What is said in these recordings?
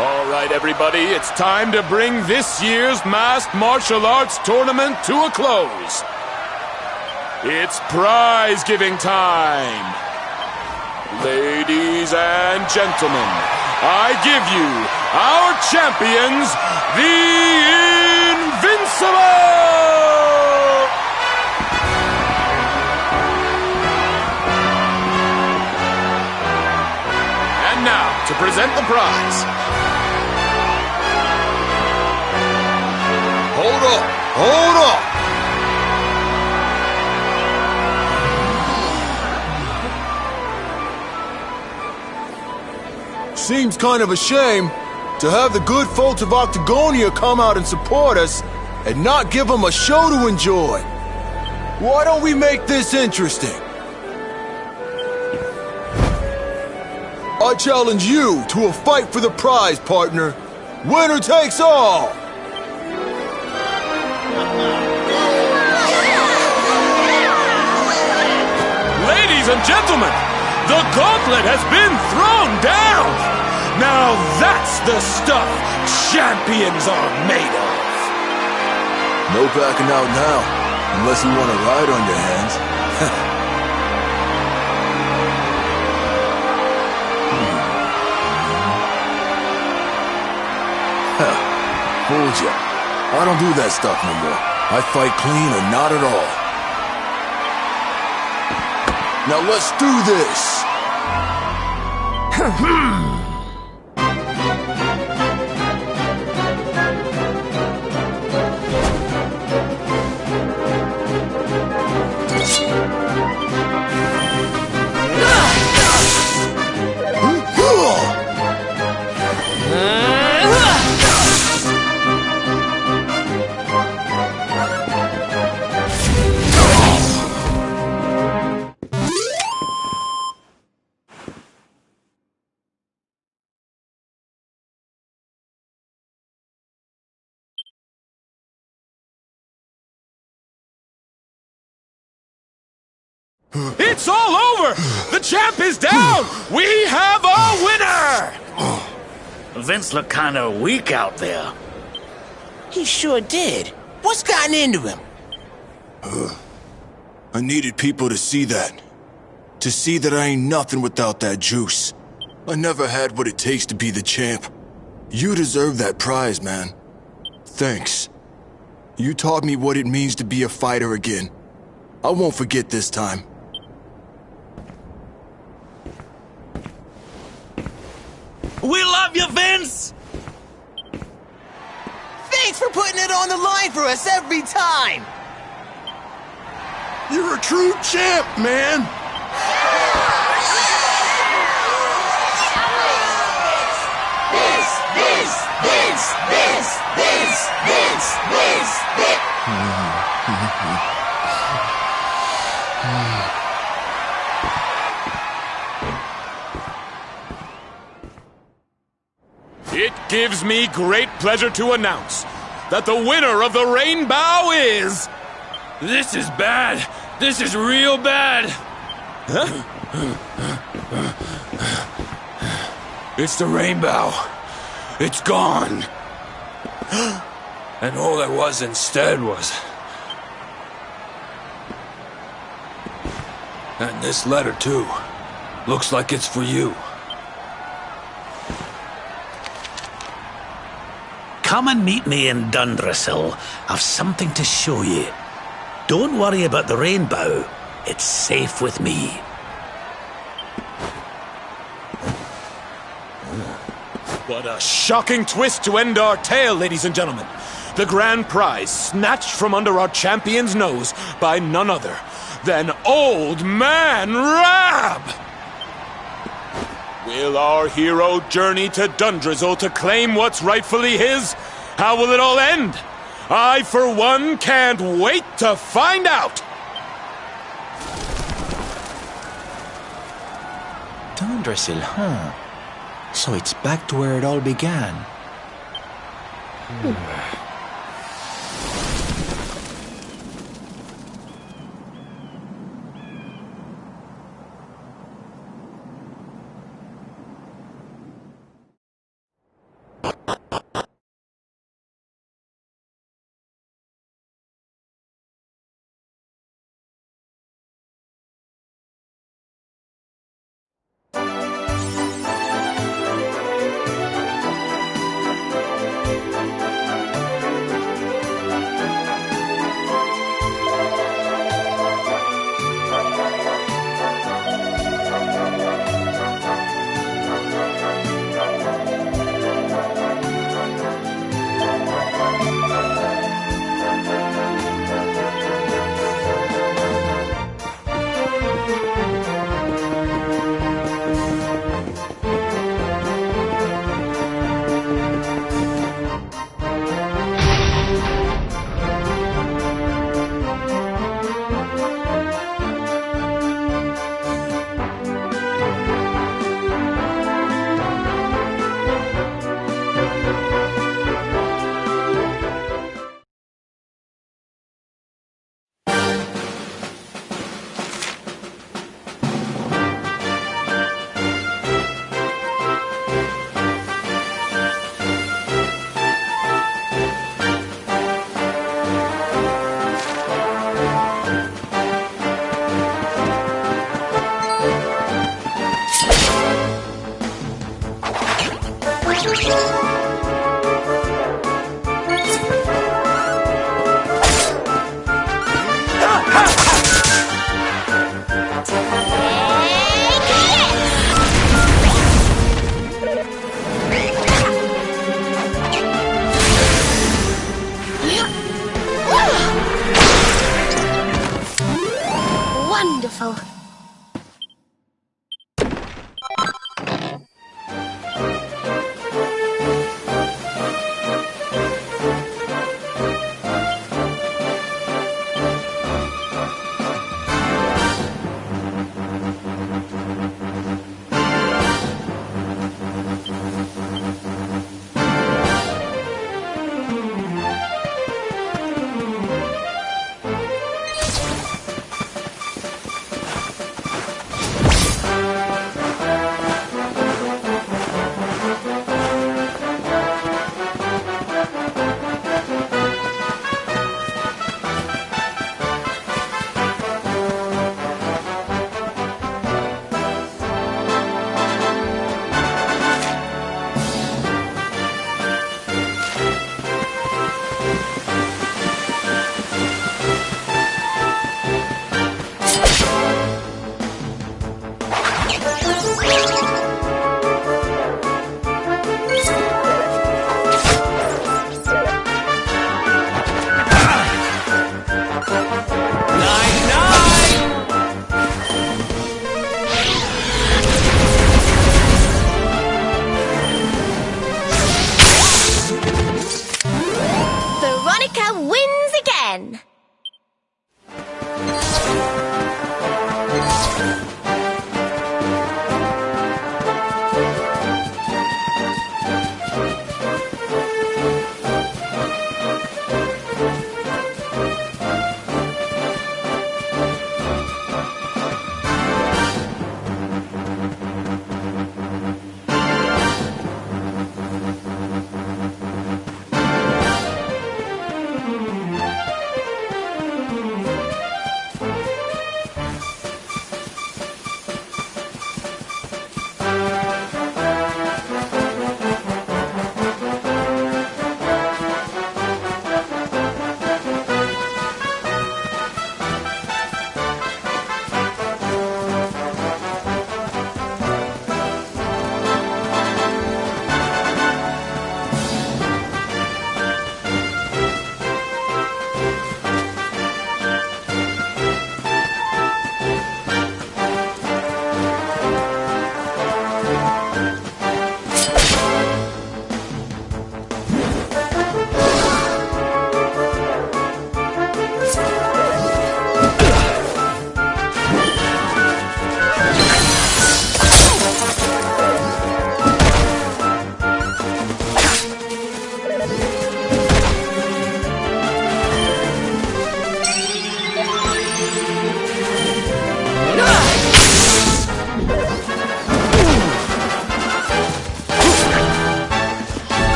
All right, everybody, it's time to bring this year's Masked Martial Arts Tournament to a close. It's prize-giving time. Ladies and gentlemen, I give you our champions, the Invincible! And now, to present the prize. Hold up! Hold up! Seems kind of a shame to have the good folks of Octagonia come out and support us and not give them a show to enjoy. Why don't we make this interesting? I challenge you to a fight for the prize, partner. Winner takes all! Ladies and gentlemen, the gauntlet has been thrown down! Now that's the stuff champions are made of! No backing out now, unless you want to ride on your hands. Fooled ya. I don't do that stuff no more. I fight clean or not at all. Now let's do this! It's all over! The champ is down! We have a winner! Vince looked kinda weak out there. He sure did. What's gotten into him? I needed people to see that. To see that I ain't nothing without that juice. I never had what it takes to be the champ. You deserve that prize, man. Thanks. You taught me what it means to be a fighter again. I won't forget this time. We love you, Vince! Thanks for putting it on the line for us every time! You're a true champ, man! It gives me great pleasure to announce that the winner of the Rainbow is... This is bad. This is real bad. Huh? It's the Rainbow. It's gone. And all there was instead was... And this letter, too. Looks like it's for you. Come and meet me in Dundrasil. I've something to show you. Don't worry about the rainbow. It's safe with me. What a shocking twist to end our tale, ladies and gentlemen. The grand prize snatched from under our champion's nose by none other than Old Man Rab! Will our hero journey to Dundrasil to claim what's rightfully his? How will it all end? I, for one, can't wait to find out! Dundrasil, huh? So it's back to where it all began. Wonderful.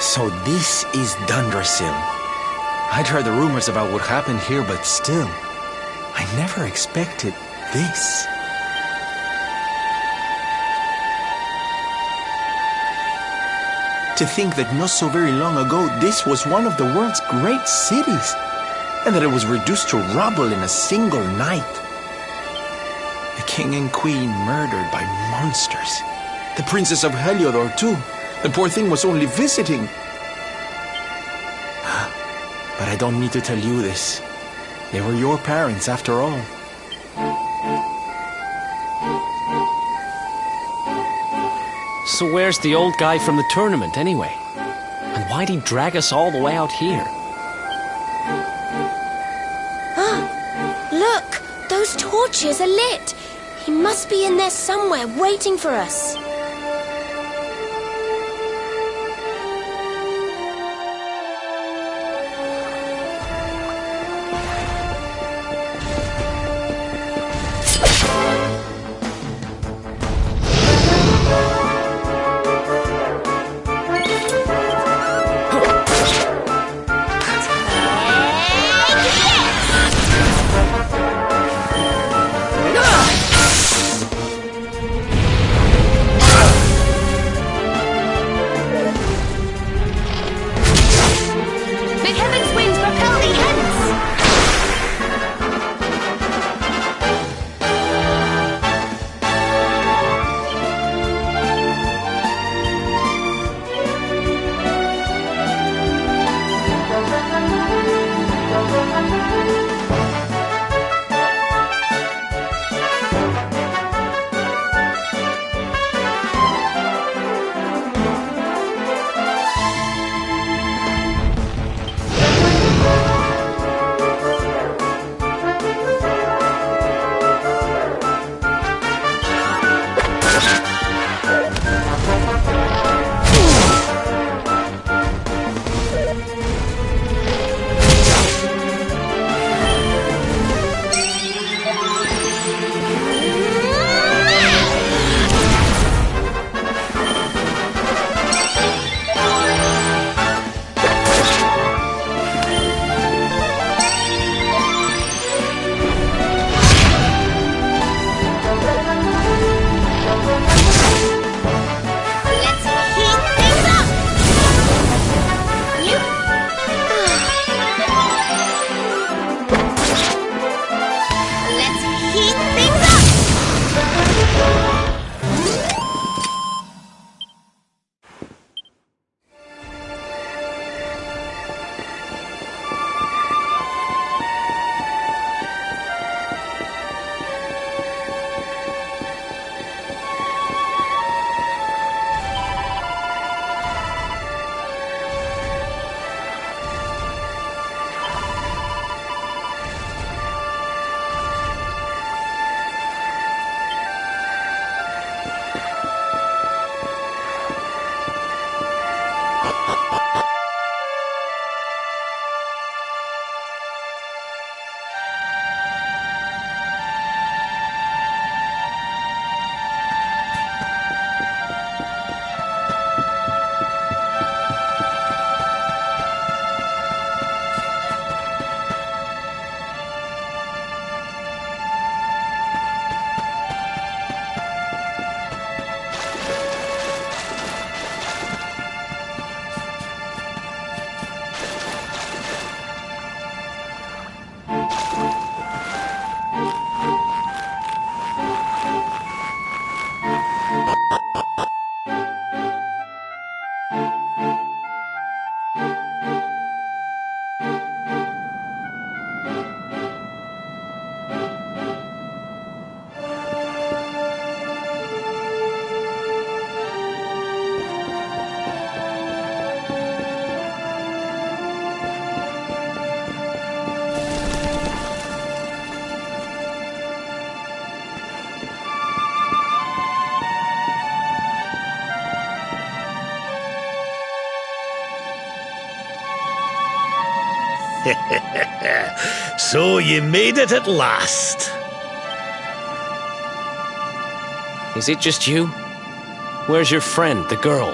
So this is Dundrasil. I'd heard the rumors about what happened here, but still, I never expected this. To think that not so very long ago, this was one of the world's great cities, and that it was reduced to rubble in a single night. The king and queen murdered by monsters. The princess of Heliodor, too. The poor thing was only visiting. But I don't need to tell you this. They were your parents, after all. So where's the old guy from the tournament, anyway? And why'd he drag us all the way out here? Look! Those torches are lit! He must be in there somewhere, waiting for us. So you made it at last. Is it just you? Where's your friend, the girl?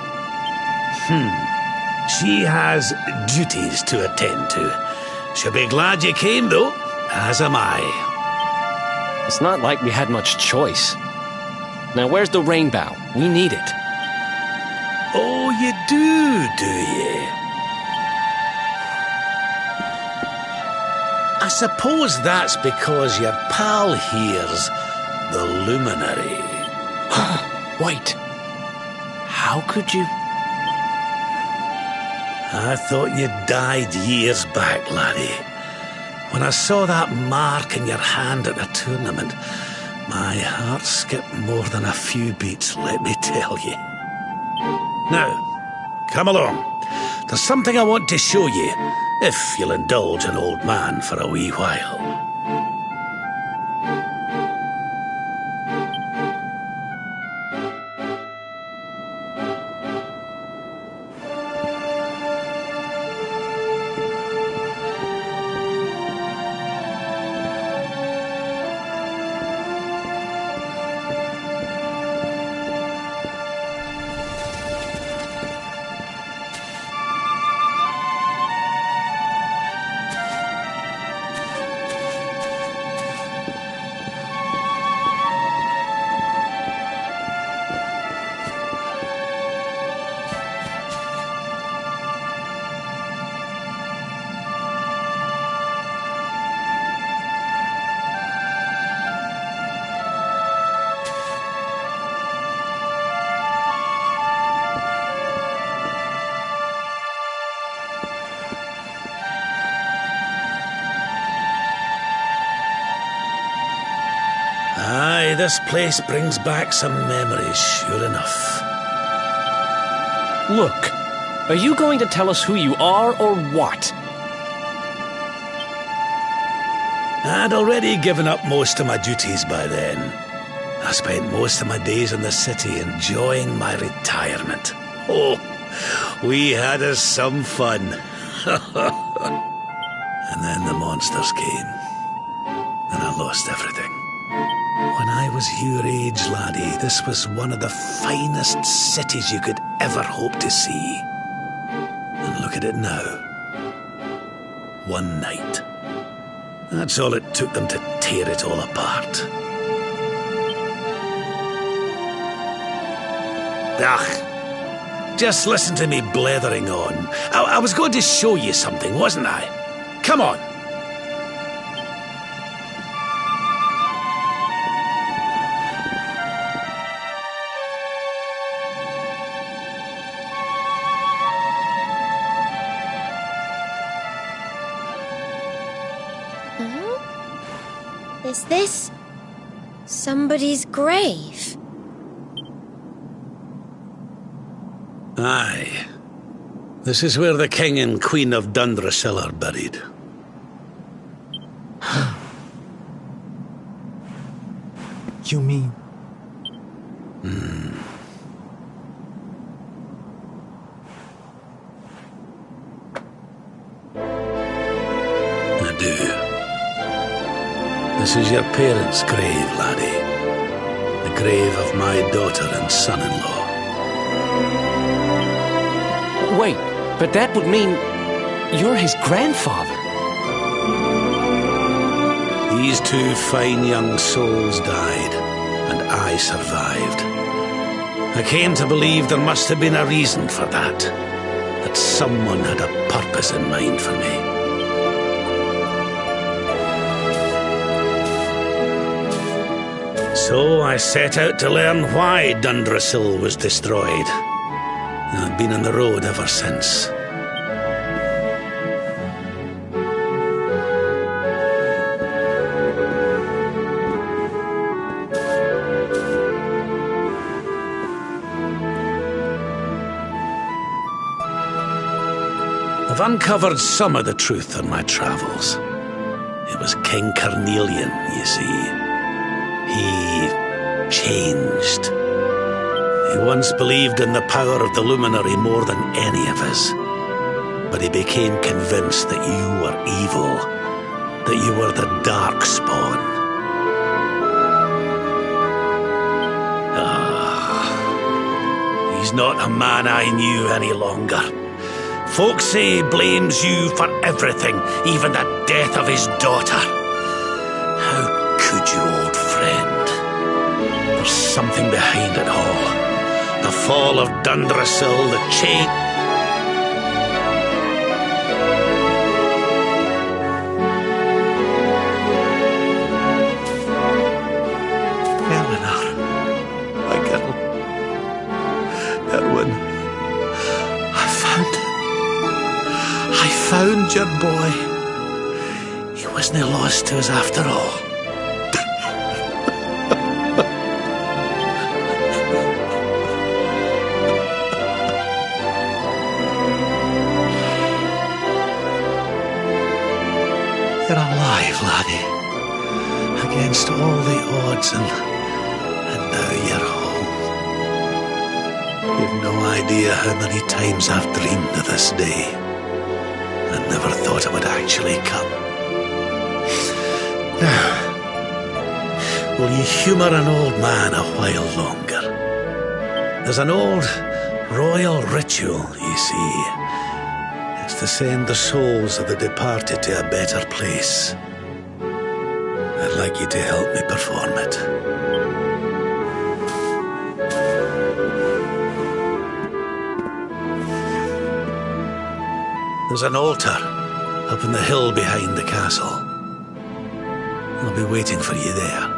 She has duties to attend to. She'll be glad you came, though, as am I. It's not like we had much choice. Now, where's the rainbow? We need it. Oh, you do you? I suppose that's because your pal here's the luminary. Wait. How could you... I thought you died years back, laddie. When I saw that mark in your hand at the tournament, my heart skipped more than a few beats, let me tell you. Now, come along. There's something I want to show you, if you'll indulge an old man for a wee while. Aye, this place brings back some memories, sure enough. Look, are you going to tell us who you are or what? I'd already given up most of my duties by then. I spent most of my days in the city enjoying my retirement. Oh, we had us some fun. And then the monsters came, and I lost everything. When I was your age, laddie, this was one of the finest cities you could ever hope to see. And look at it now. One night. That's all it took them to tear it all apart. Ugh. Just listen to me blethering on. I was going to show you something, wasn't I? Come on. Is this somebody's grave? Aye. This is where the King and Queen of Dundrasil are buried. You mean... I do. This is your parents' grave, laddie. The grave of my daughter and son-in-law. Wait, but that would mean you're his grandfather. These two fine young souls died, and I survived. I came to believe there must have been a reason for that someone had a purpose in mind for me. So I set out to learn why Dundrasil was destroyed. I've been on the road ever since. I've uncovered some of the truth on my travels. It was King Carnelian, you see. He changed. He once believed in the power of the luminary more than any of us. But he became convinced that you were evil, that you were the Darkspawn. He's not a man I knew any longer. Folks say he blames you for everything, even the death of his daughter. How could you, old friend? There's something behind it all. The fall of Dundrasil, the chain... Eleanor, my girl. Erwin, I found your boy. He wasn't lost to us after all. You're alive, laddie. Against all the odds, and now you're home. You've no idea how many times I've dreamed of this day. I never thought it would actually come. Now, will you humour an old man a while longer? There's an old royal ritual, you see. It's to send the souls of the departed to a better place. I'd like you to help me perform it. There's an altar up in the hill behind the castle. I'll be waiting for you there.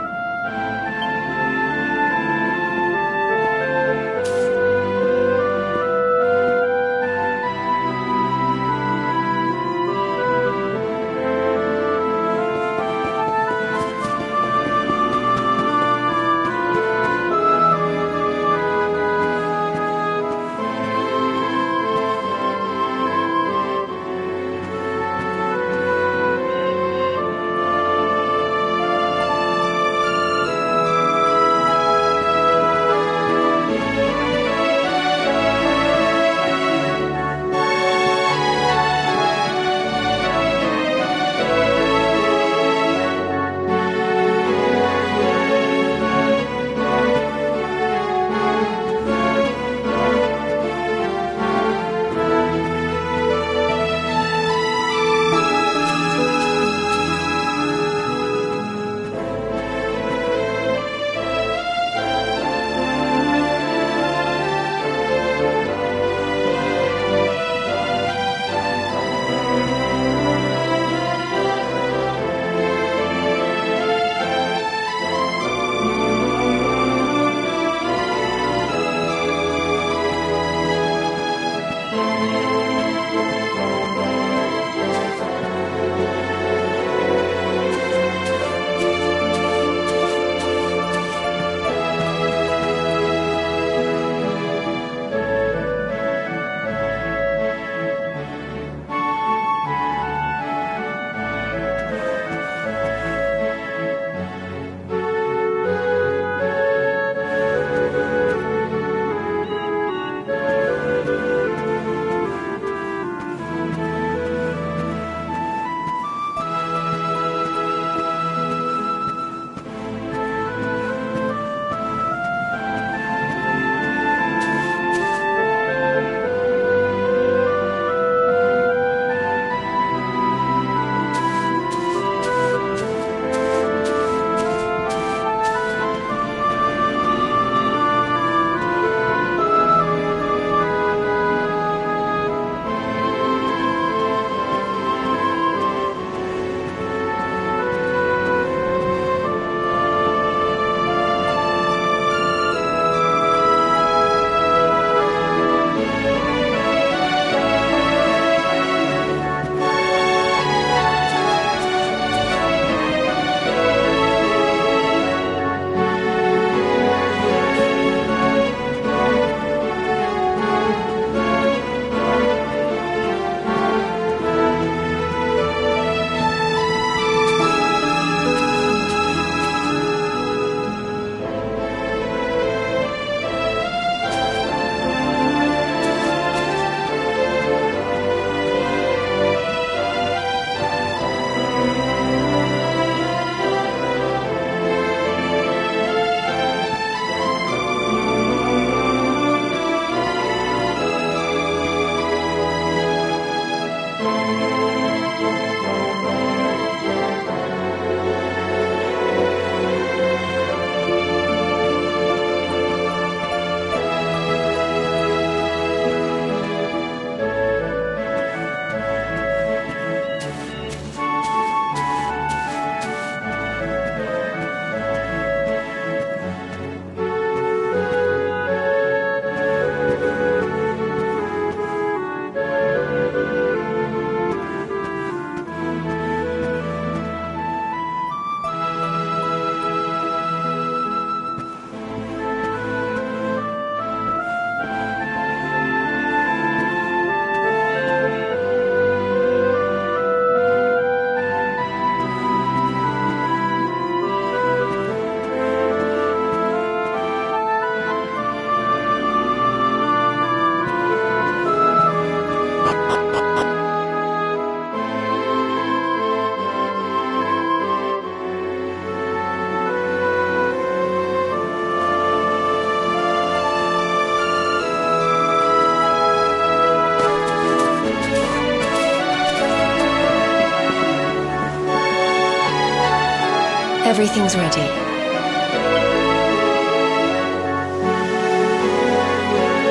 Everything's ready.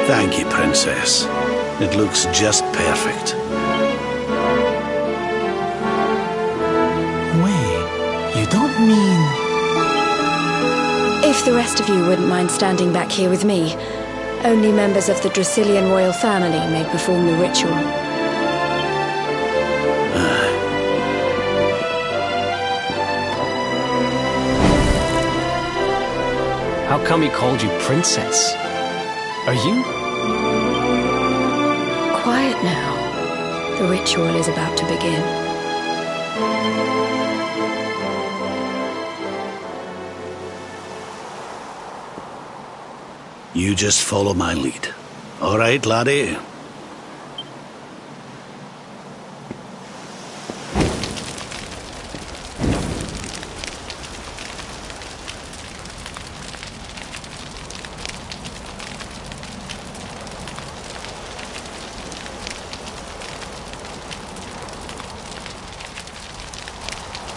Thank you, Princess. It looks just perfect. Wait, you don't mean... If the rest of you wouldn't mind standing back here with me, only members of the Dracilian royal family may perform the ritual. How come he called you princess? Are you? Quiet now. The ritual is about to begin. You just follow my lead. All right, laddie?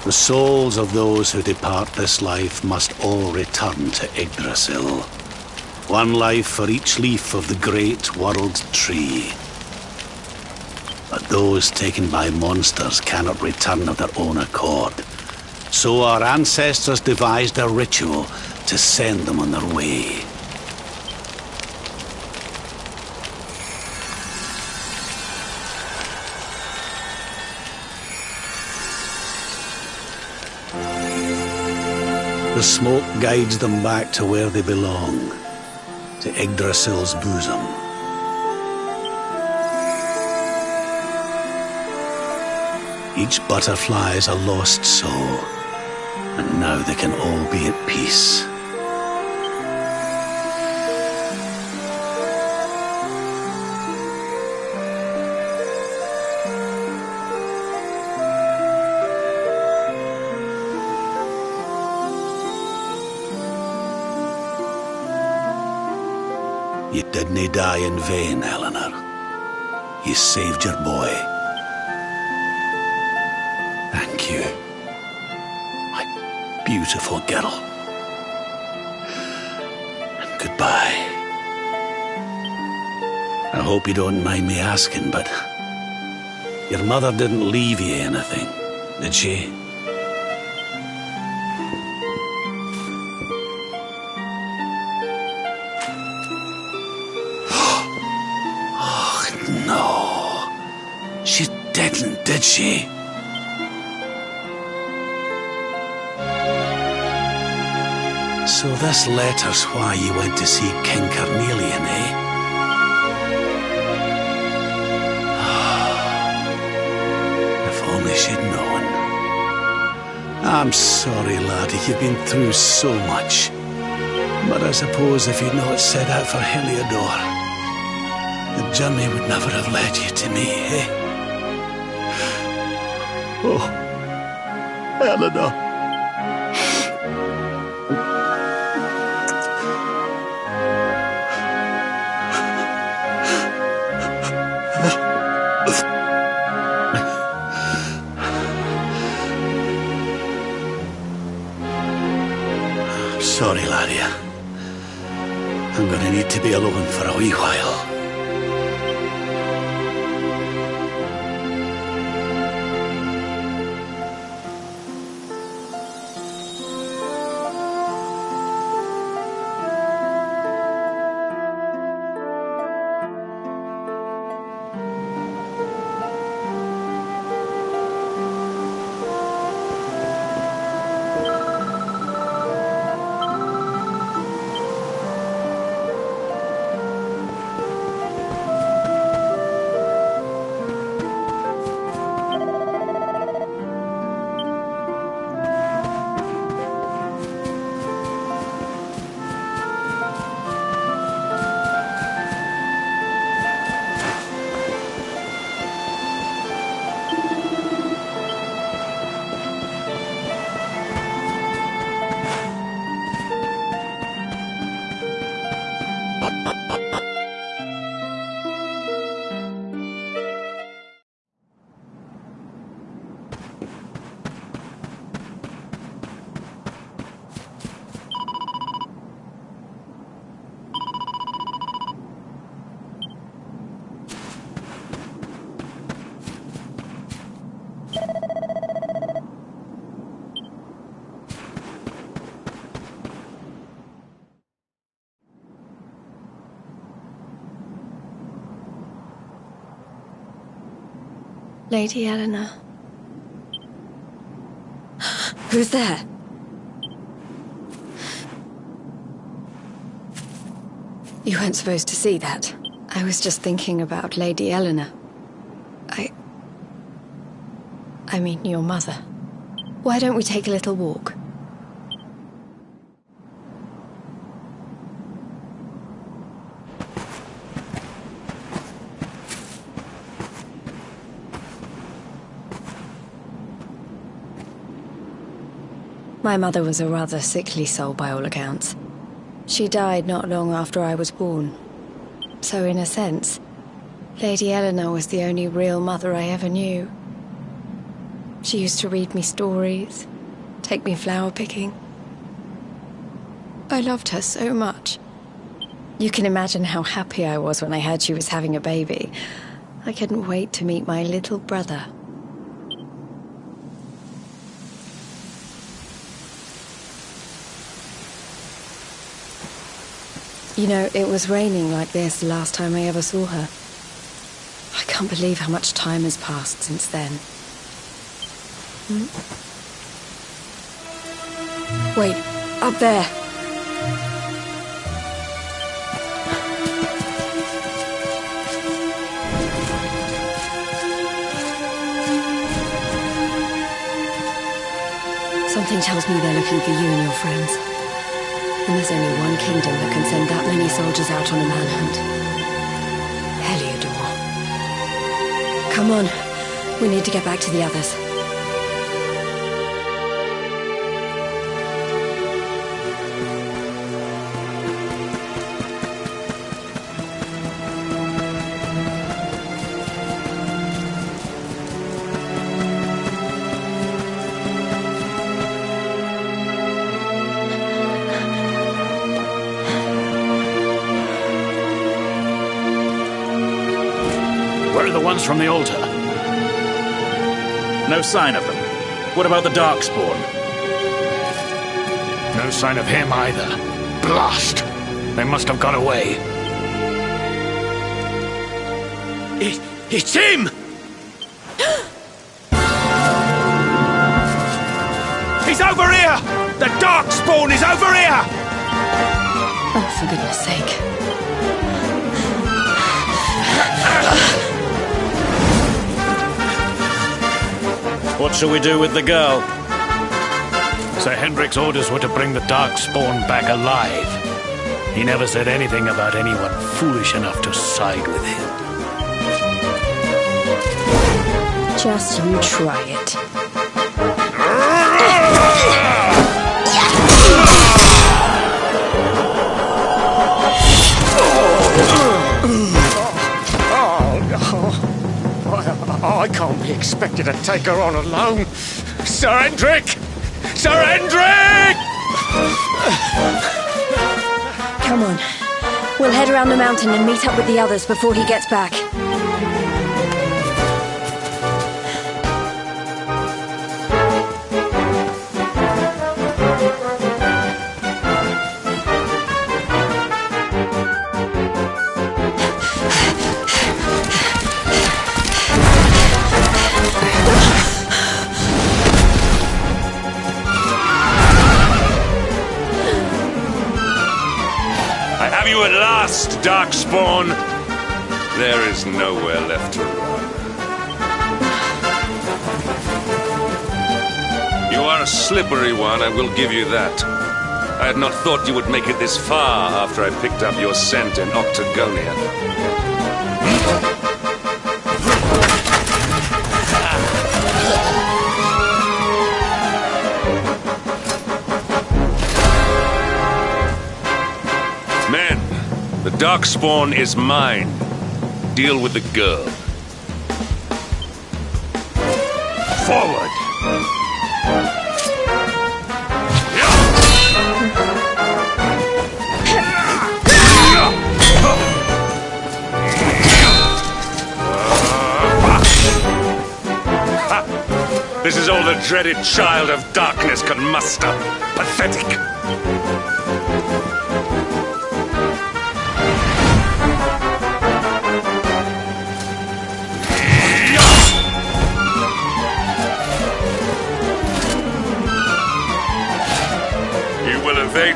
The souls of those who depart this life must all return to Yggdrasil. One life for each leaf of the great world tree. But those taken by monsters cannot return of their own accord. So our ancestors devised a ritual to send them on their way. The smoke guides them back to where they belong, to Yggdrasil's bosom. Each butterfly is a lost soul, and now they can all be at peace. You didn't die in vain, Eleanor. You saved your boy. Thank you. My beautiful girl. And goodbye. I hope you don't mind me asking, but your mother didn't leave you anything, did she? No, she didn't, did she? So this letter's why you went to see King Carnelian, eh? If only she'd known. I'm sorry, laddie, you've been through so much. But I suppose if you'd not set out for Heliodor, the journey would never have led you to me, eh? Oh, Eleanor. Sorry, laddie. I'm gonna need to be alone for a wee while. Lady Eleanor. Who's there? You weren't supposed to see that. I was just thinking about Lady Eleanor. I mean, your mother. Why don't we take a little walk? My mother was a rather sickly soul by all accounts. She died not long after I was born. So in a sense, Lady Eleanor was the only real mother I ever knew. She used to read me stories, take me flower picking. I loved her so much. You can imagine how happy I was when I heard she was having a baby. I couldn't wait to meet my little brother. You know, it was raining like this the last time I ever saw her. I can't believe how much time has passed since then. Wait, up there. Something tells me they're looking for you and your friends. And there's only one kingdom that can send that many soldiers out on a manhunt. Heliodor. Come on, we need to get back to the others. Where are the ones from the altar? No sign of them. What about the Darkspawn? No sign of him either. Blast! They must have got away. It's him! He's over here! The Darkspawn is over here! Oh, for goodness sake. What shall we do with the girl? Sir Hendrik's orders were to bring the Darkspawn back alive. He never said anything about anyone foolish enough to side with him. Just you try it. I can't be expected to take her on alone. Sir Hendrik! Sir Hendrik! Come on. We'll head around the mountain and meet up with the others before he gets back. You at last, Darkspawn. There is nowhere left to run. You are a slippery one, I will give you that. I had not thought you would make it this far after I picked up your scent in Octagonia. Men, the Darkspawn is mine. Deal with the girl. Forward! This is all the dreaded child of darkness can muster. Pathetic!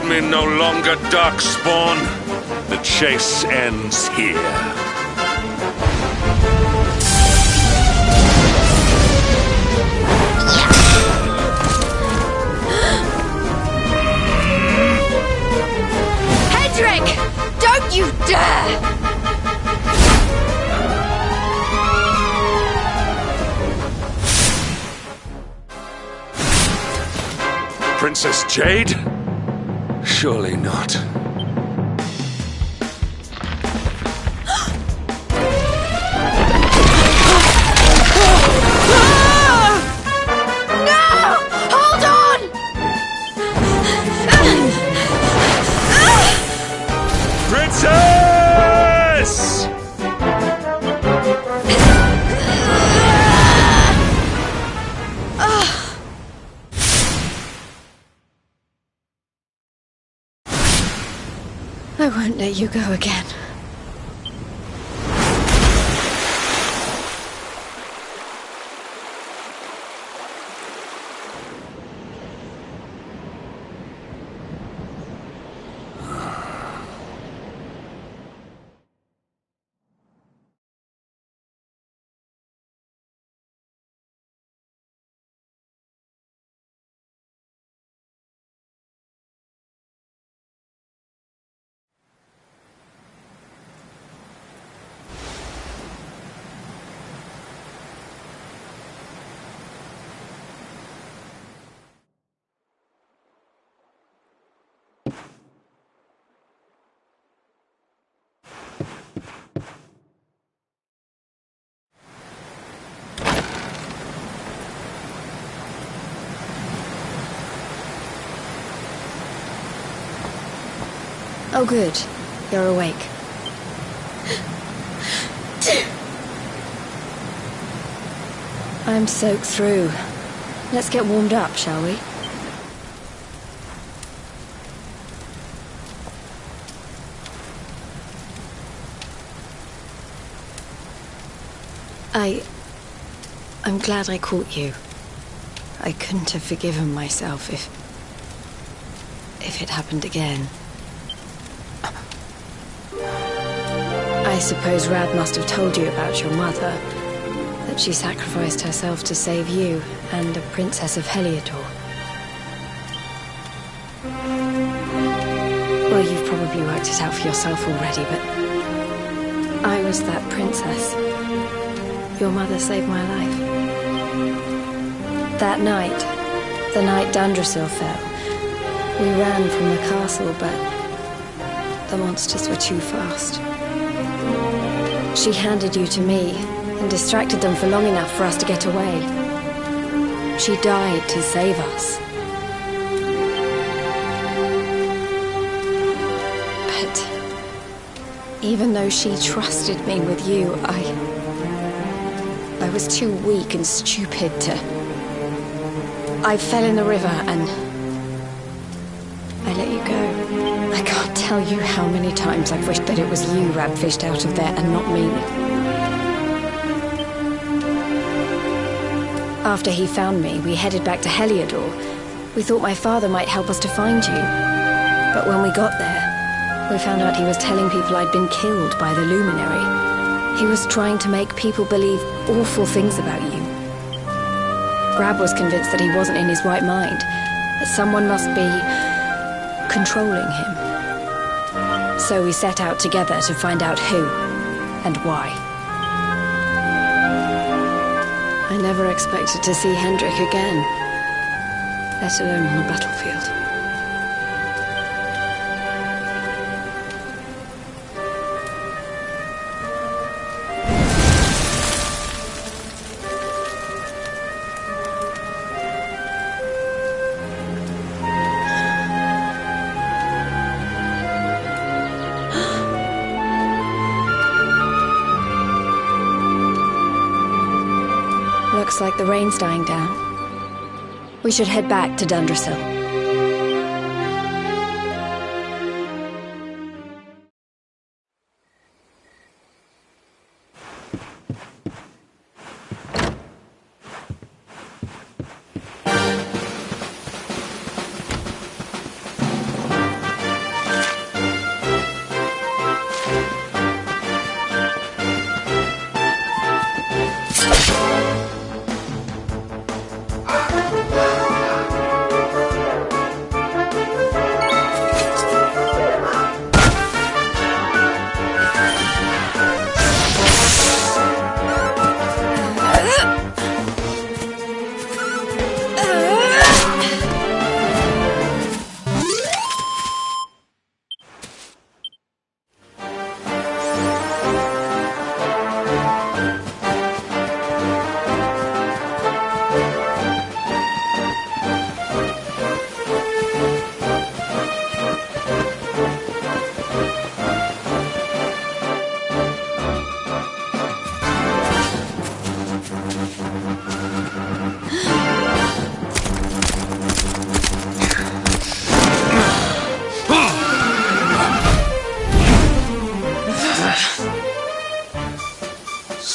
me no longer, Darkspawn. The chase ends here. Hendrik! Don't you dare! Princess Jade? Surely not. Princess! I won't let you go again. Oh, good. You're awake. I'm soaked through. Let's get warmed up, shall we? I'm glad I caught you. I couldn't have forgiven myself if it happened again. I suppose Rad must have told you about your mother, that she sacrificed herself to save you and the Princess of Heliodor. Well, you've probably worked it out for yourself already, but I was that princess. Your mother saved my life. That night, the night Dundrasil fell, we ran from the castle, but the monsters were too fast. She handed you to me and distracted them for long enough for us to get away. She died to save us. But even though she trusted me with you, I was too weak and stupid to... I fell in the river and I let you go. I can't tell you how many times I've wished that it was you Rad fished out of there and not me. After he found me, we headed back to Heliodor. We thought my father might help us to find you. But when we got there, we found out he was telling people I'd been killed by the Luminary. He was trying to make people believe awful things about you. Brab was convinced that he wasn't in his right mind, that someone must be controlling him. So we set out together to find out who and why. I never expected to see Hendrik again, let alone on the battlefield. Looks like the rain's dying down. We should head back to Dundrasil.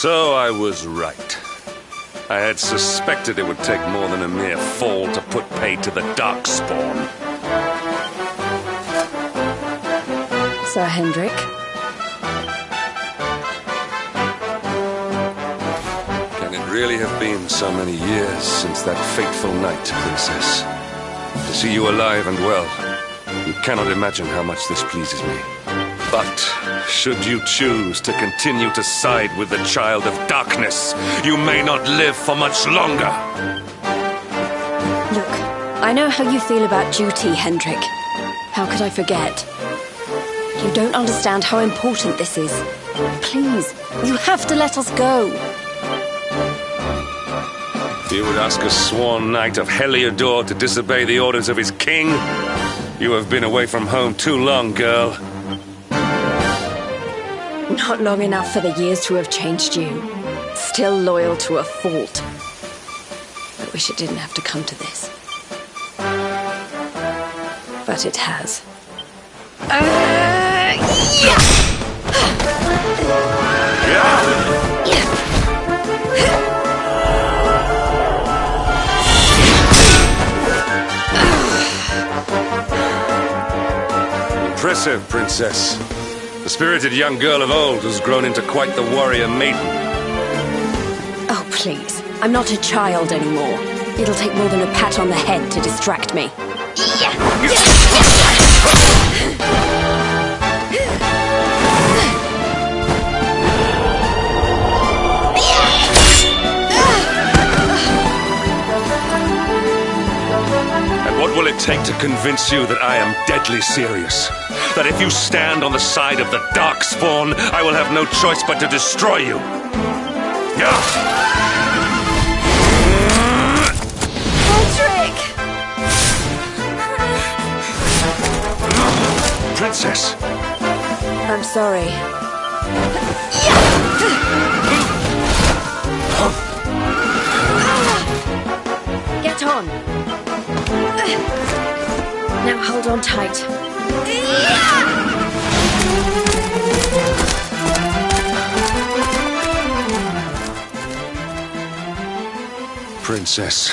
So I was right. I had suspected it would take more than a mere fall to put paid to the Darkspawn. Sir Hendrik? Can it really have been so many years since that fateful night, Princess? To see you alive and well, you cannot imagine how much this pleases me. But, should you choose to continue to side with the Child of Darkness, you may not live for much longer. Look, I know how you feel about duty, Hendrik. How could I forget? You don't understand how important this is. Please, you have to let us go. You would ask a sworn knight of Heliodor to disobey the orders of his king? You have been away from home too long, girl. Not long enough for the years to have changed you. Still loyal to a fault. I wish it didn't have to come to this. But it has. Impressive, Princess. The spirited young girl of old has grown into quite the warrior maiden. Oh, please. I'm not a child anymore. It'll take more than a pat on the head to distract me. And what will it take to convince you that I am deadly serious? That if you stand on the side of the Darkspawn, I will have no choice but to destroy you. Patrick! Princess! I'm sorry. Get on. Now hold on tight. Princess,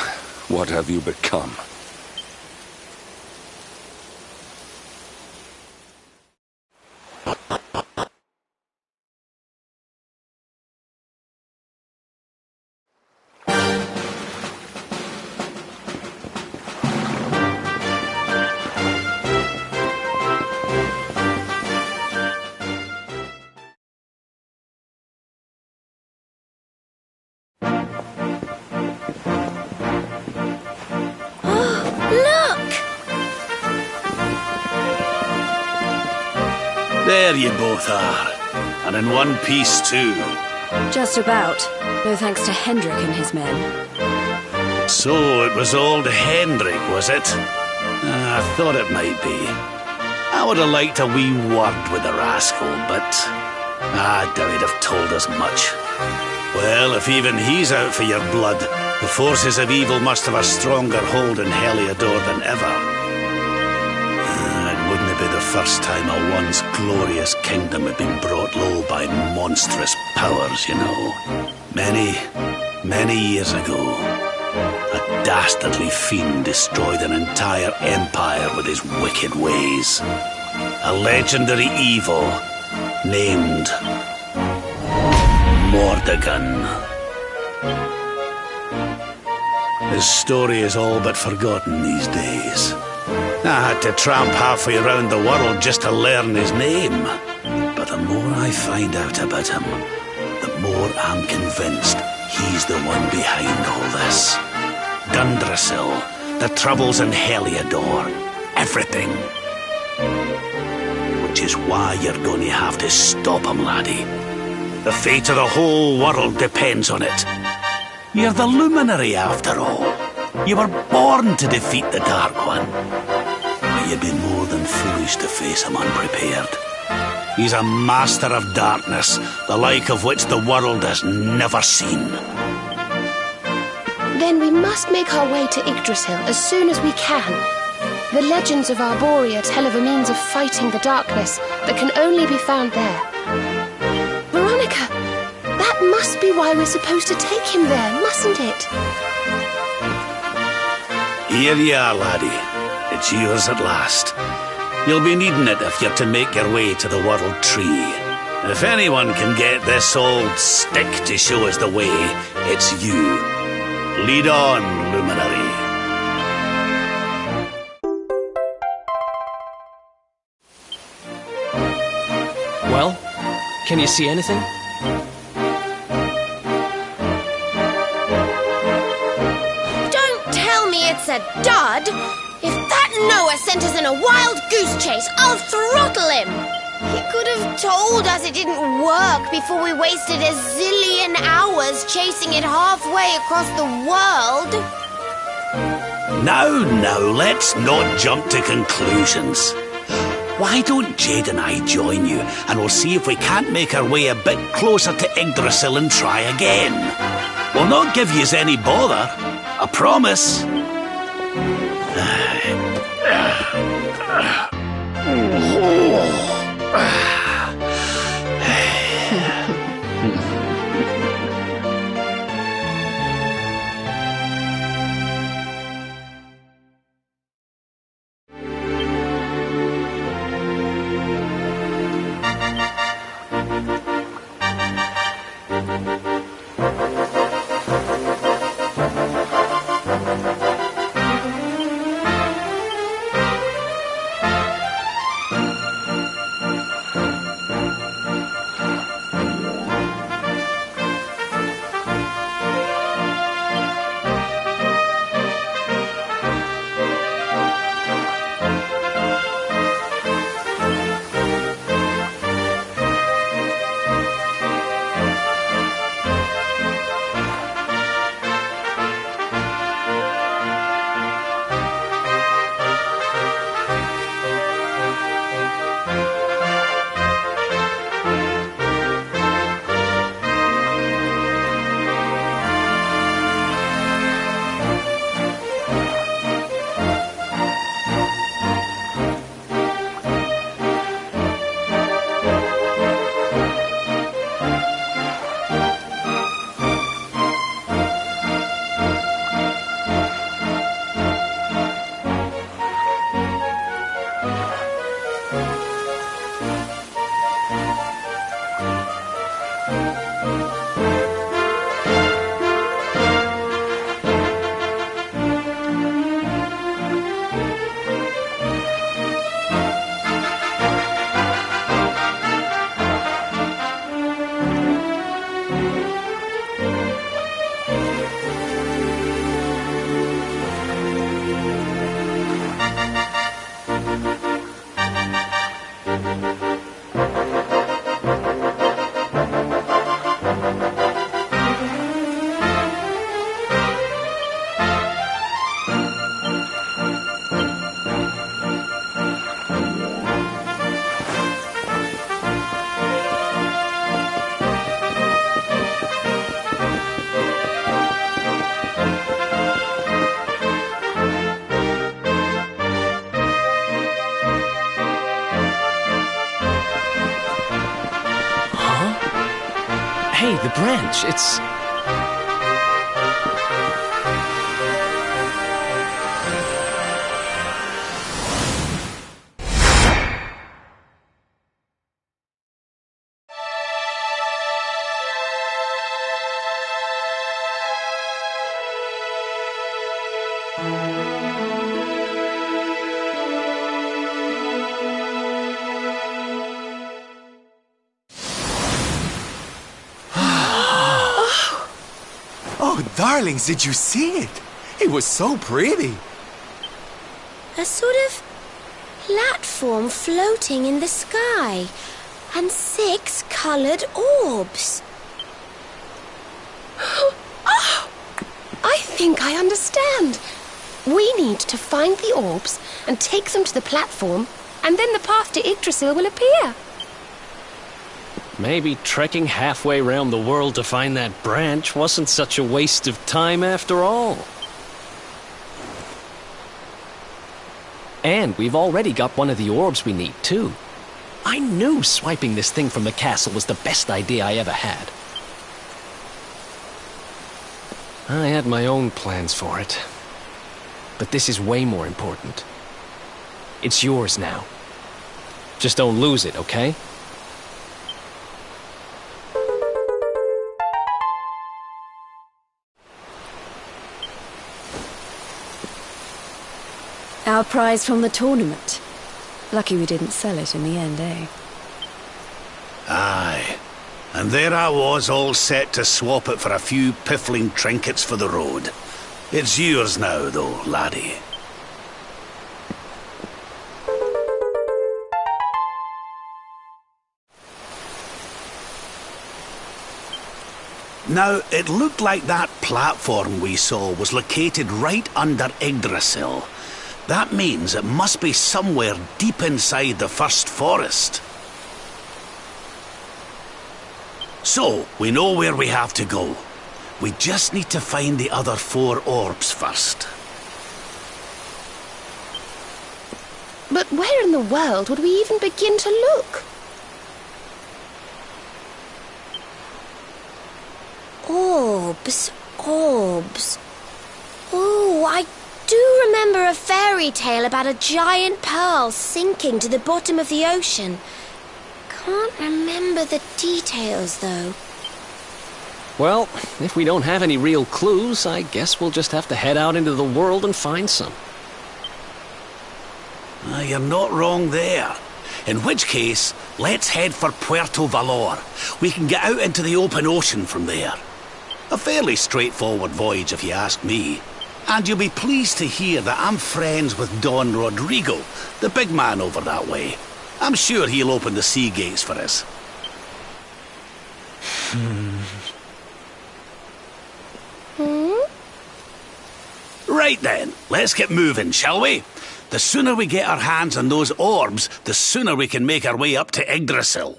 what have you become? There you both are. And in one piece, too. Just about. No thanks to Hendrik and his men. So it was old Hendrik, was it? I thought it might be. I would have liked a wee word with the rascal, but I doubt he'd have told us much. Well, if even he's out for your blood, the forces of evil must have a stronger hold in Heliodor than ever. It wouldn't be the first time a once glorious kingdom had been brought low by monstrous powers, you know. Many years ago, a dastardly fiend destroyed an entire empire with his wicked ways. A legendary evil named Mordegon. His story is all but forgotten these days. I had to tramp halfway around the world just to learn his name. But the more I find out about him, the more I'm convinced he's the one behind all this. Gundrasil, the troubles in Heliodor, everything. Which is why you're going to have to stop him, laddie. The fate of the whole world depends on it. You're the luminary, after all. You were born to defeat the Dark One. But you'd be more than foolish to face him unprepared. He's a master of darkness, the like of which the world has never seen. Then we must make our way to Yggdrasil as soon as we can. The legends of Arborea tell of a means of fighting the darkness that can only be found there. Veronica, that must be why we're supposed to take him there, mustn't it? Here you are, laddie. It's yours at last. You'll be needing it if you're to make your way to the World Tree. If anyone can get this old stick to show us the way, it's you. Lead on, luminary. Well, can you see anything? Don't tell me it's a dud! If that Noah sent us in a wild goose chase, I'll throttle him! He could have told us it didn't work before we wasted a zillion hours chasing it halfway across the world. Now, let's not jump to conclusions. Why don't Jade and I join you, and we'll see if we can't make our way a bit closer to Yggdrasil and try again. We'll not give yous any bother, I promise. Hey, the branch, it's... Oh, darlings, did you see it? It was so pretty. A sort of platform floating in the sky. and 6 coloured orbs. Oh! I think I understand. We need to find the orbs and take them to the platform, and then the path to Yggdrasil will appear. Maybe trekking halfway around the world to find that branch wasn't such a waste of time after all. And we've already got one of the orbs we need, too. I knew swiping this thing from the castle was the best idea I ever had. I had my own plans for it. But this is way more important. It's yours now. Just don't lose it, okay? Our prize from the tournament. Lucky we didn't sell it in the end, eh? Aye. And there I was, all set to swap it for a few piffling trinkets for the road. It's yours now, though, laddie. Now, it looked like that platform we saw was located right under Yggdrasil. That means it must be somewhere deep inside the first forest. So, we know where we have to go. We just need to find the other 4 orbs first. But where in the world would we even begin to look? Orbs, orbs. Oh, I do remember a fairy tale about a giant pearl sinking to the bottom of the ocean. Can't remember the details, though. Well, if we don't have any real clues, I guess we'll just have to head out into the world and find some. You're not wrong there. In which case, let's head for Puerto Valor. We can get out into the open ocean from there. A fairly straightforward voyage, if you ask me. And you'll be pleased to hear that I'm friends with Don Rodrigo, the big man over that way. I'm sure he'll open the sea gates for us. Right then, let's get moving, shall we? The sooner we get our hands on those orbs, the sooner we can make our way up to Yggdrasil.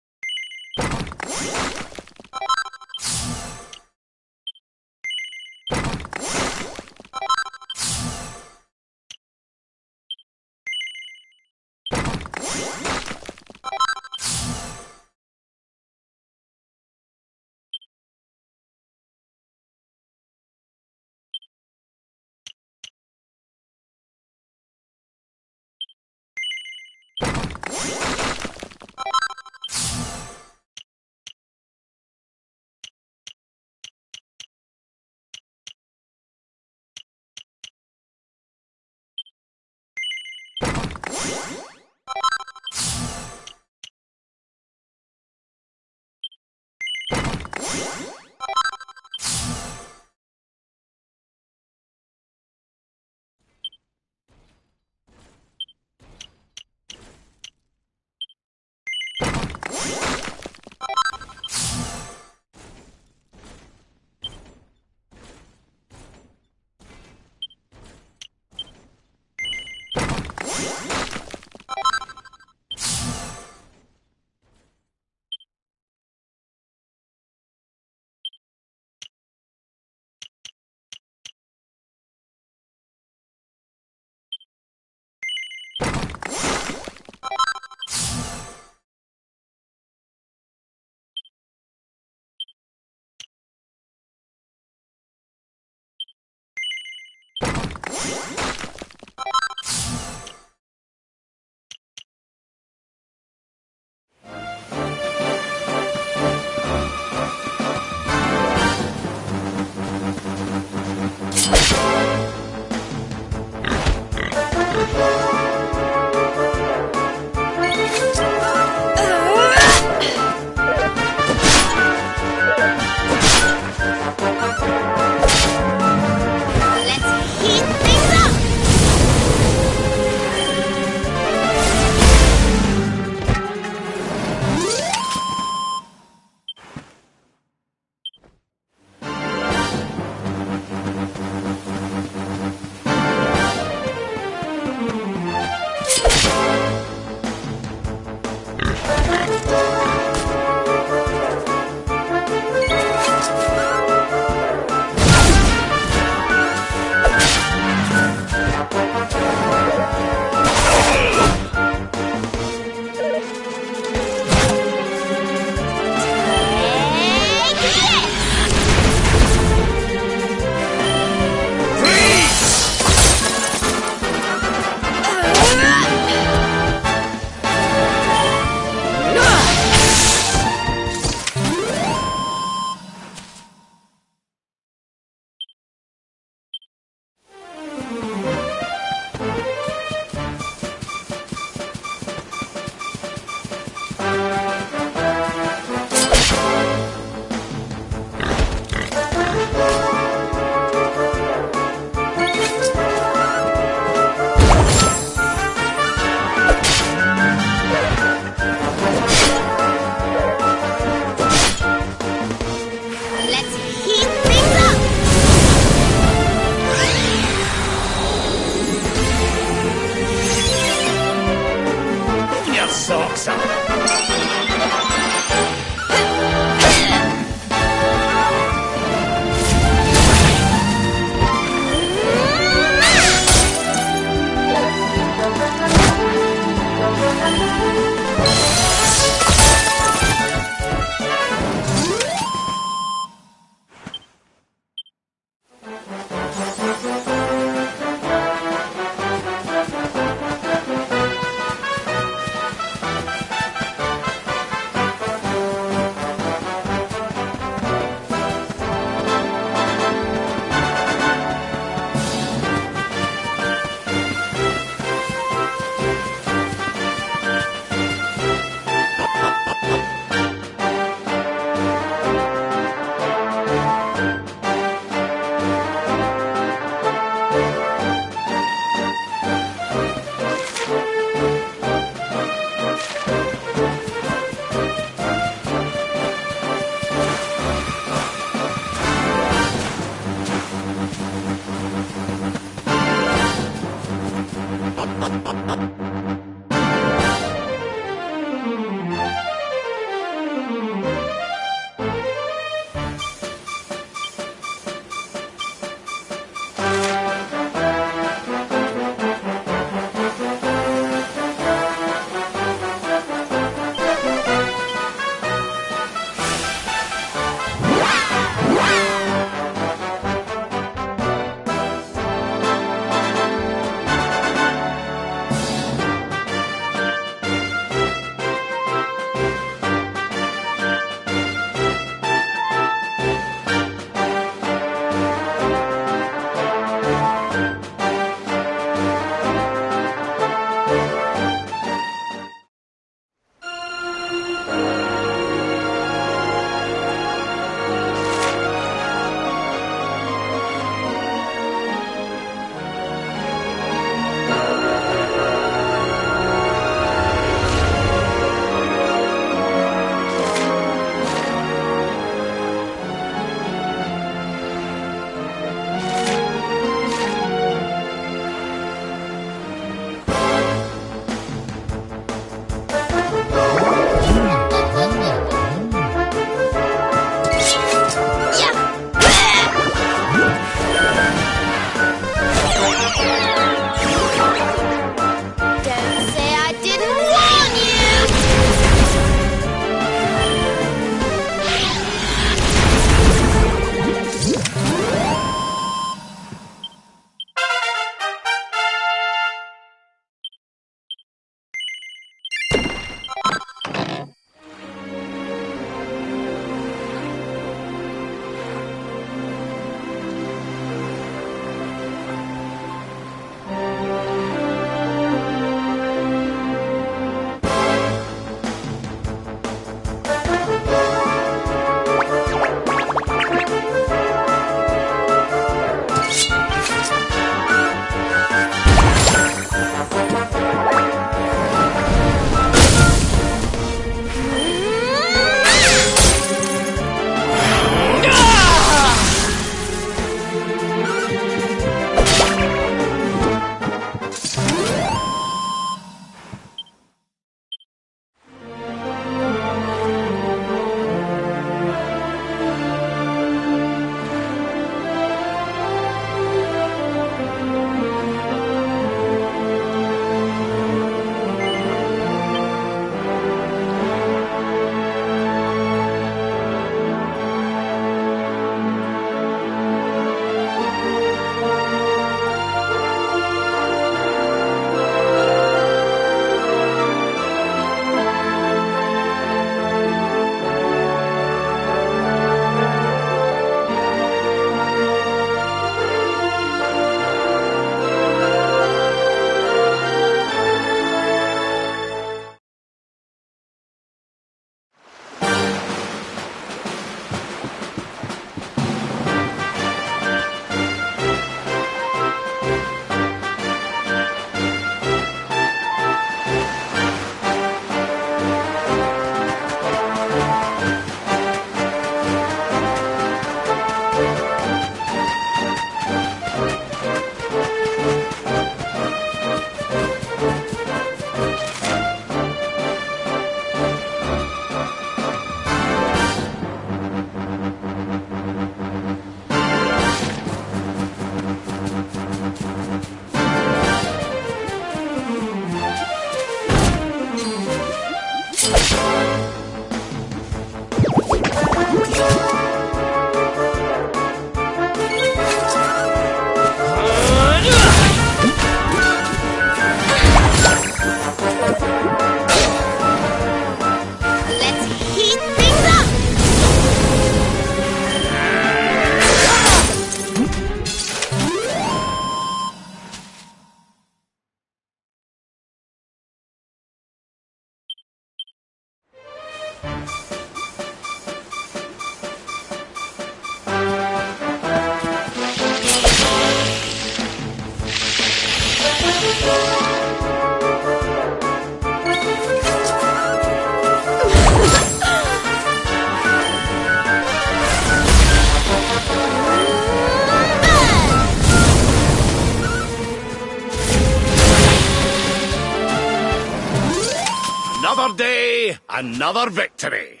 Another day, another victory.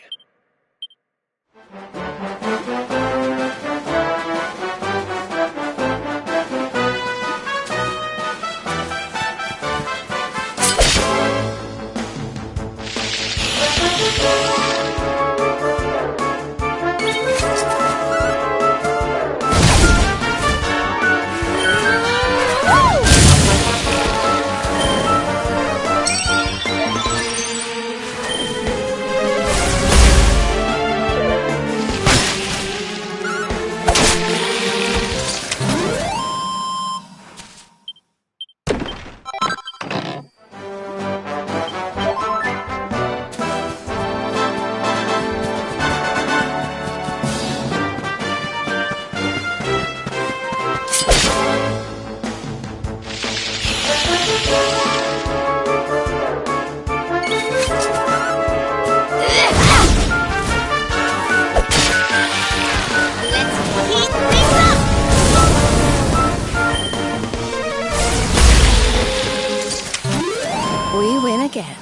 We win again.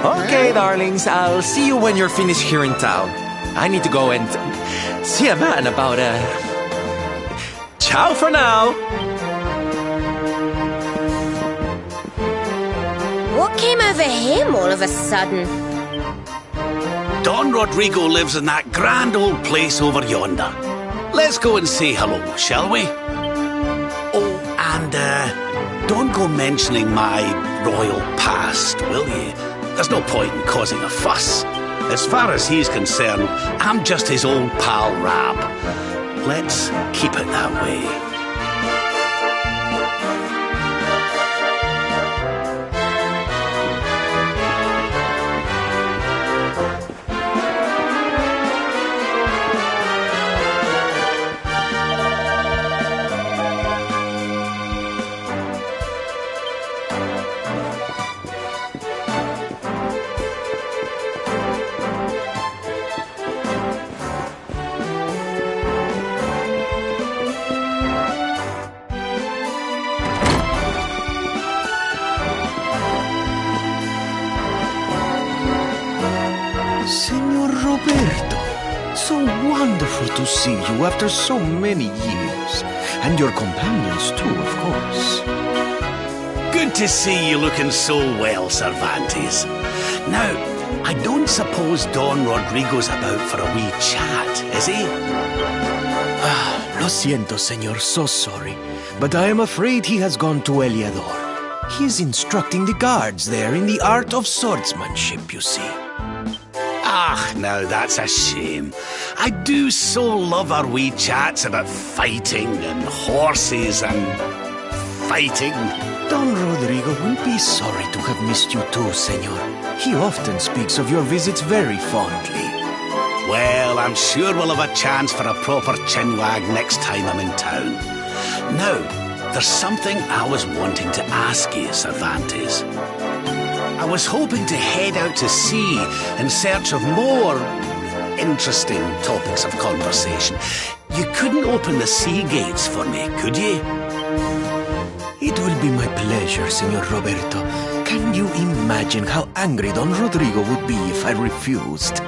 Okay, darlings, I'll see you when you're finished here in town. I need to go and see a man about Ciao for now! What came over him all of a sudden? Don Rodrigo lives in that grand old place over yonder. Let's go and say hello, shall we? Oh, and don't go mentioning my royal past, will you? There's no point in causing a fuss. As far as he's concerned, I'm just his old pal Rab. Let's keep it that way. Senor Roberto, so wonderful to see you after so many years. And your companions too, of course. Good to see you looking so well, Cervantes. Now, I don't suppose Don Rodrigo's about for a wee chat, is he? Lo siento, senor, so sorry. But I am afraid he has gone to Eliador. He is instructing the guards there in the art of swordsmanship, you see. Ah, now that's a shame. I do so love our wee chats about fighting and horses and fighting. Don Rodrigo will be sorry to have missed you too, senor. He often speaks of your visits very fondly. Well, I'm sure we'll have a chance for a proper chinwag next time I'm in town. Now, there's something I was wanting to ask you, Cervantes. I was hoping to head out to sea in search of more interesting topics of conversation. You couldn't open the sea gates for me, could you? It will be my pleasure, Senor Roberto. Can you imagine how angry Don Rodrigo would be if I refused?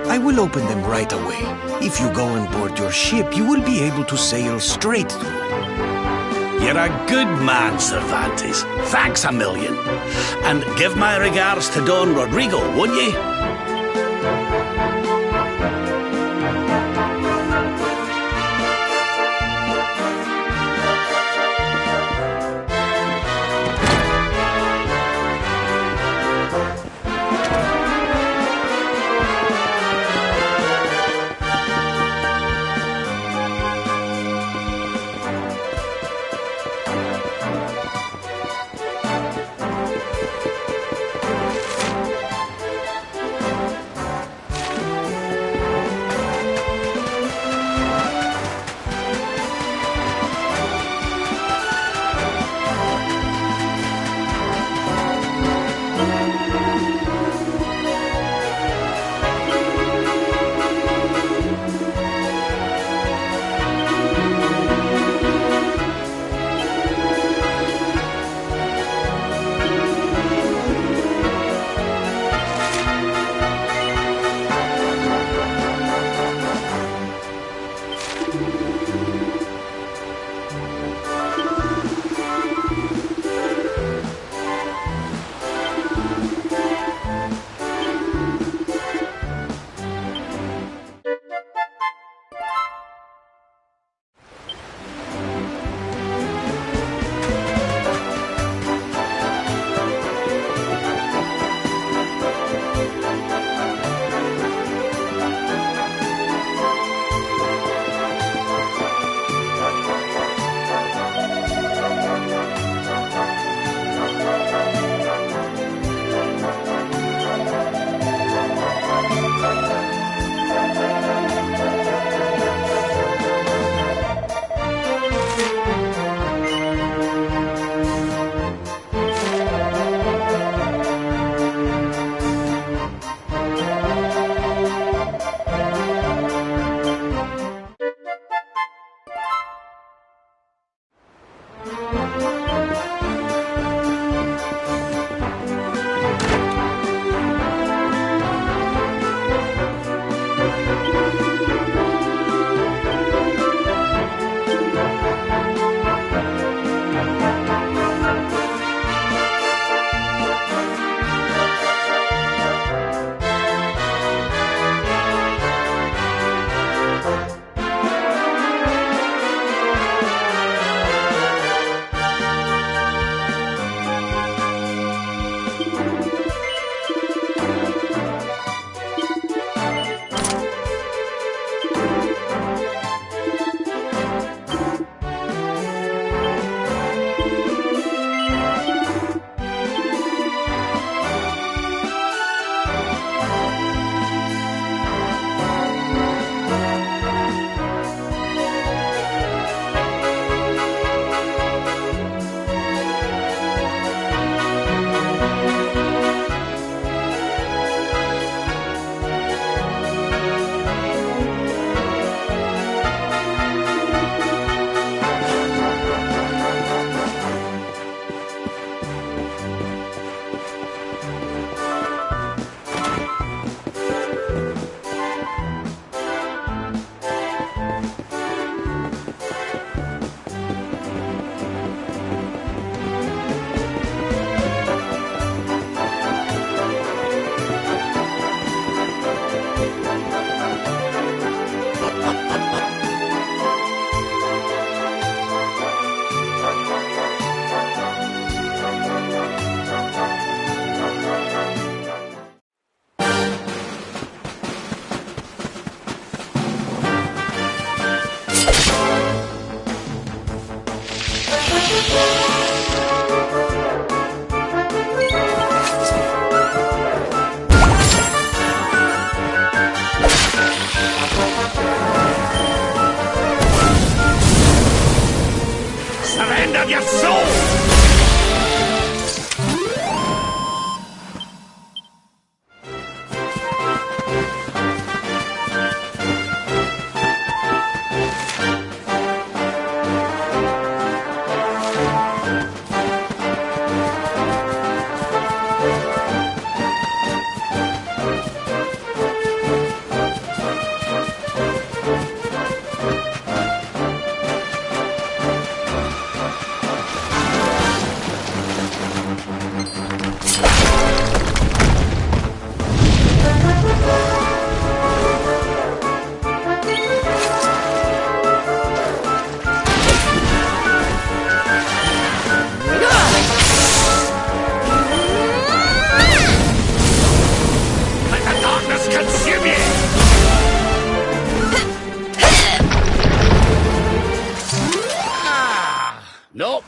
I will open them right away. If you go on board your ship, you will be able to sail straight through. You're You're a good man, Cervantes. Thanks a million. And give my regards to Don Rodrigo, won't ye?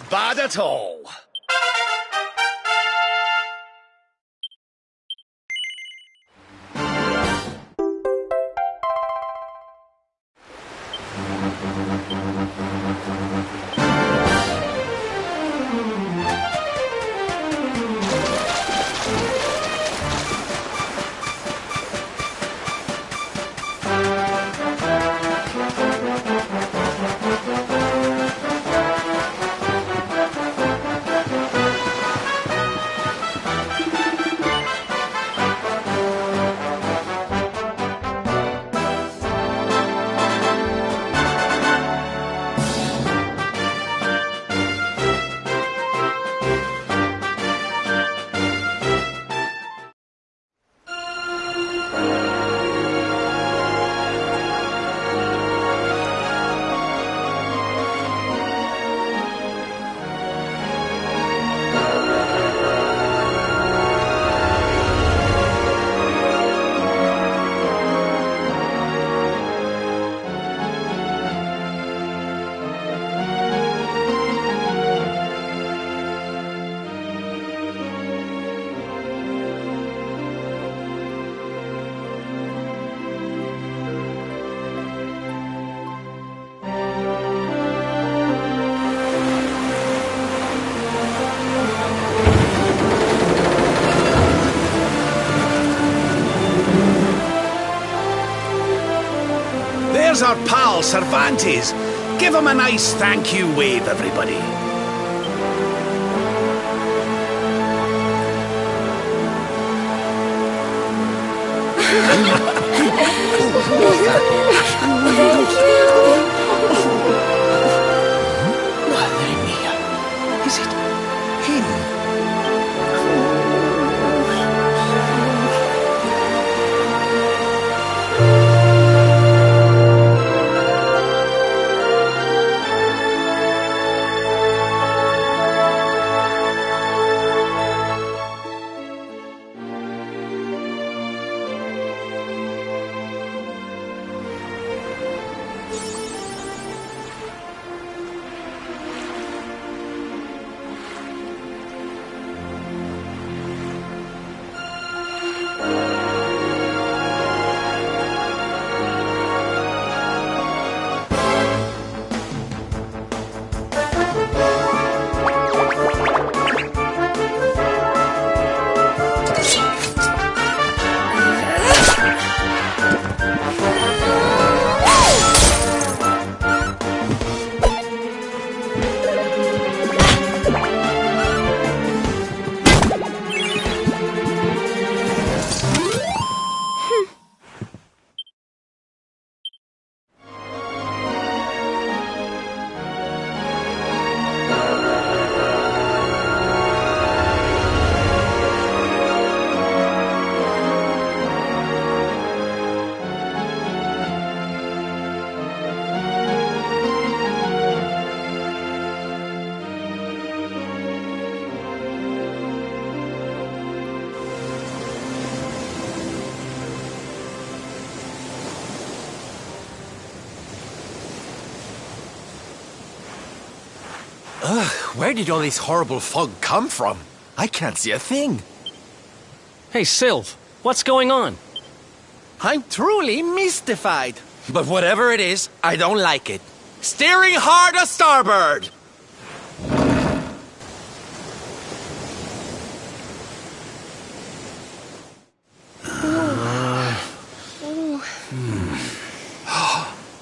bad at all. There's our pal, Cervantes. Give him a nice thank you wave, everybody. Madre mía. Is it him? Where did all this horrible fog come from? I can't see a thing. Hey, Sylv, what's going on? I'm truly mystified. But whatever it is, I don't like it. Steering hard a starboard!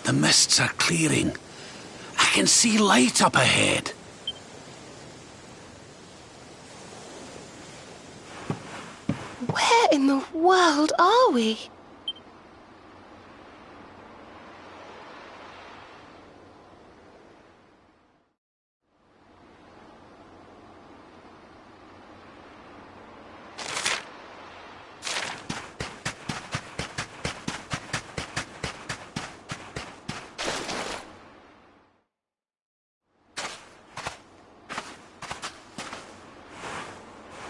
The mists are clearing. I can see light up ahead. Where in the world are we?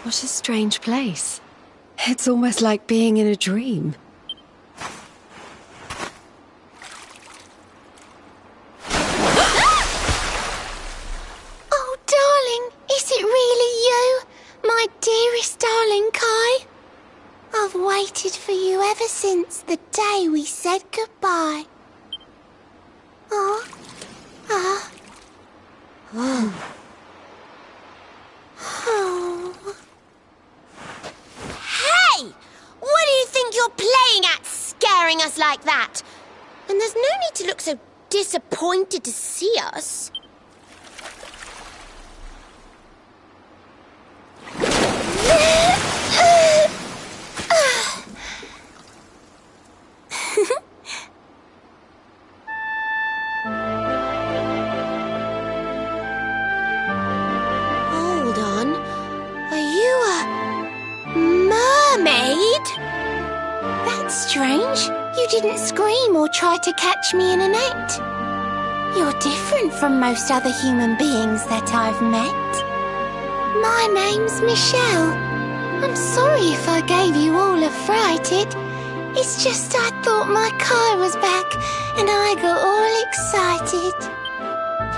What a strange place. It's almost like being in a dream. Oh, My dearest darling Kai, I've waited for you ever since the day we said goodbye. Oh. Hey! What do you think you're playing at, scaring us like that? And there's no need to look so disappointed to see us. Hold on. Are you a mermaid? That's strange. You didn't scream or try to catch me in a net. You're different from most other human beings that I've met. My name's Michelle. I'm sorry if I gave you all a fright. It's just I thought my Kai was back and I got all excited.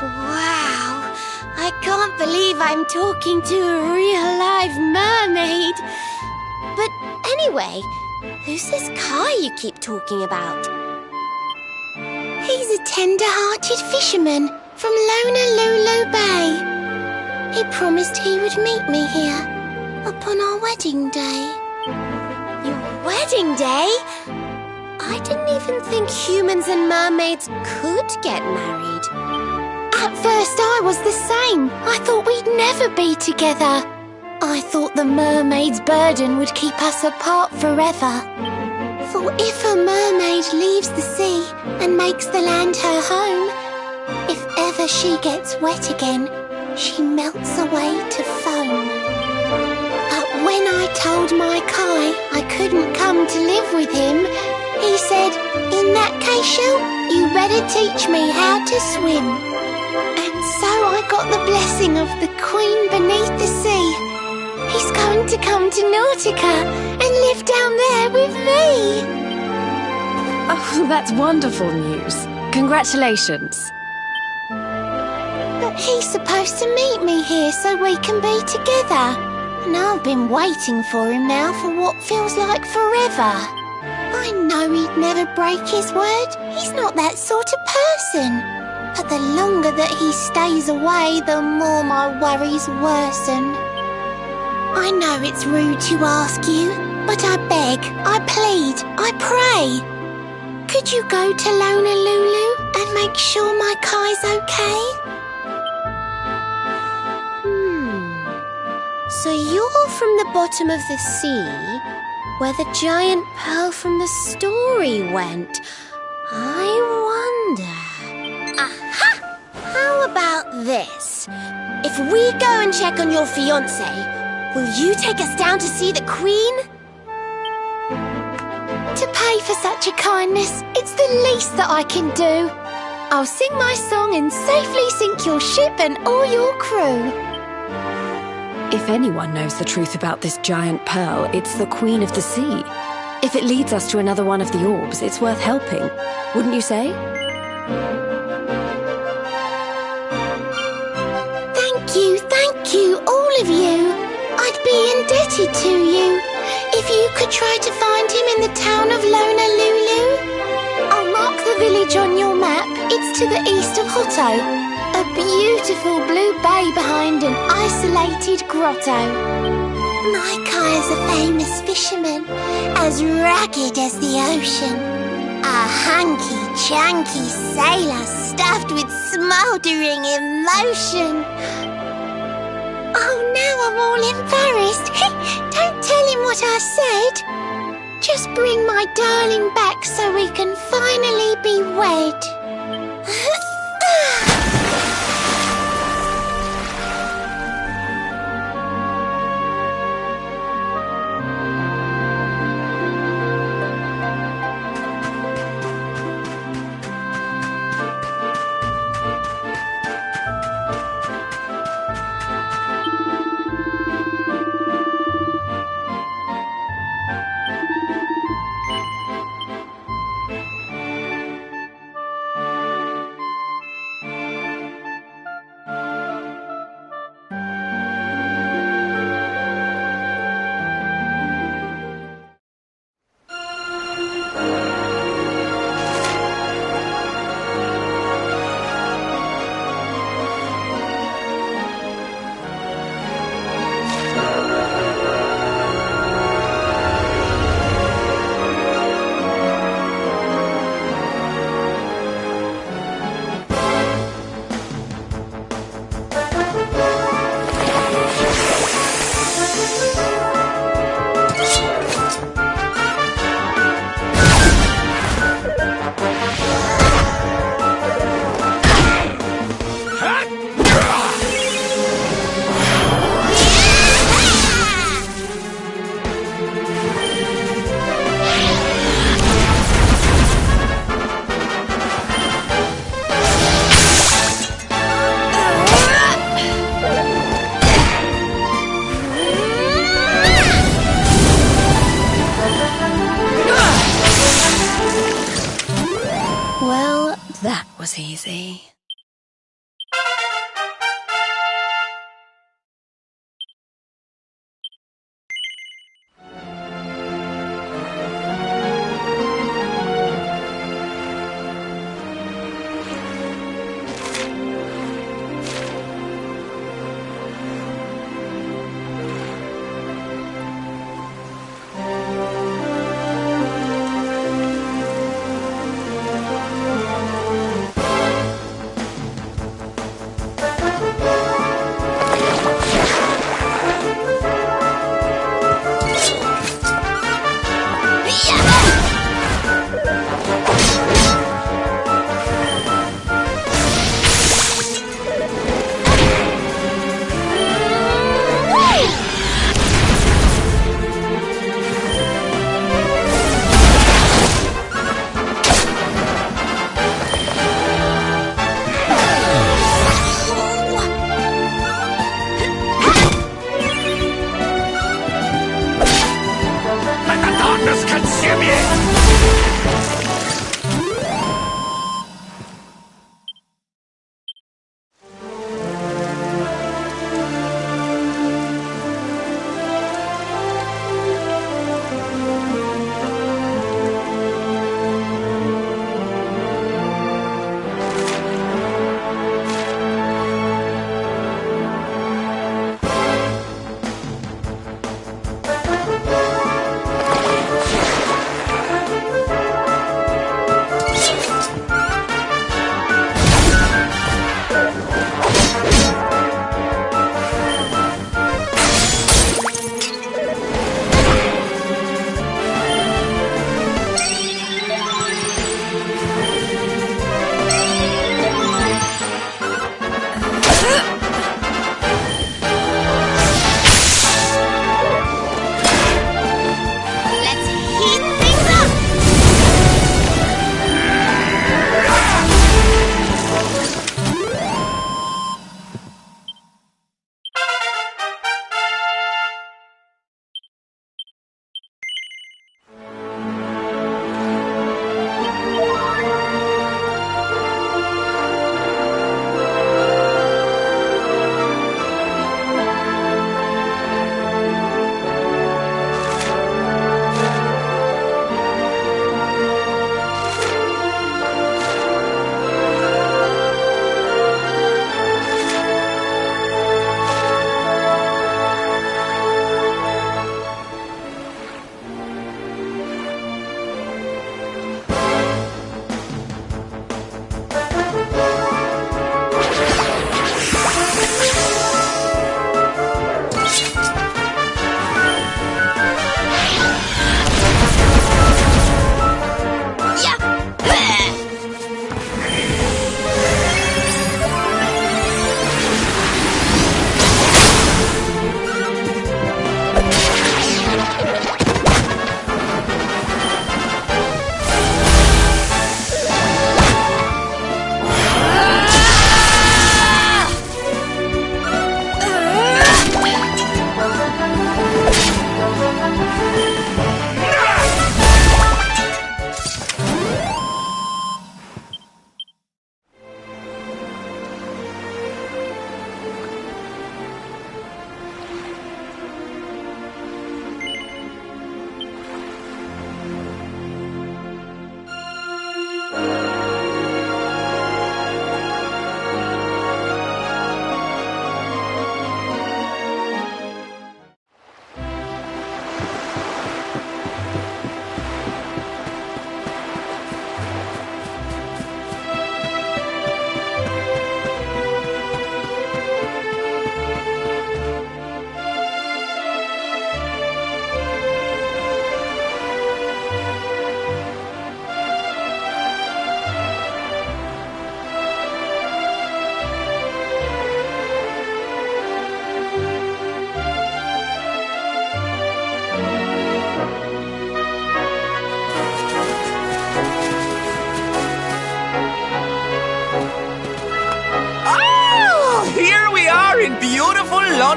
Wow. I can't believe I'm talking to a real live mermaid. But anyway, who's this Kai you keep talking about? He's a tender-hearted fisherman from Honolulu Bay. He promised he would meet me here upon our wedding day. Your wedding day? I didn't even think humans and mermaids could get married. At first I was the same. I thought we'd never be together. I thought the mermaid's burden would keep us apart forever. For if a mermaid leaves the sea and makes the land her home, if ever she gets wet again, she melts away to foam. But when I told my Kai I couldn't come to live with him, he said, "In that case, Shell, you better teach me how to swim." And so I got the blessing of the Queen beneath the sea. He's going to come to Nautica and live down there with me. Oh, that's wonderful news. Congratulations. But he's supposed to meet me here so we can be together. And I've been waiting for him now for what feels like forever. I know he'd never break his word. He's not that sort of person. But the longer that he stays away, the more my worries worsen. I know it's rude to ask you, but I beg, I plead, I pray. Could you go to Honolulu and make sure my Kai's okay? So you're from the bottom of the sea, where the giant pearl from the story went. I wonder... Aha! How about this? If we go and check on your fiancé, will you take us down to see the Queen? To pay for such a kindness, it's the least that I can do. I'll sing my song and safely sink your ship and all your crew. If anyone knows the truth about this giant pearl, it's the Queen of the Sea. If it leads us to another one of the orbs, it's worth helping. Wouldn't you say? Thank you, all of you. I'd be indebted to you. If you could try to find him in the town of Honolulu. I'll mark the village on your map. It's to the east of Hotto. A beautiful blue bay behind an isolated grotto. My Kai's a famous fisherman, as rugged as the ocean. A hanky-chanky sailor stuffed with smouldering emotion. Oh, now I'm all embarrassed. Don't tell him what I said. Just bring my darling back so we can finally be wed. not easy.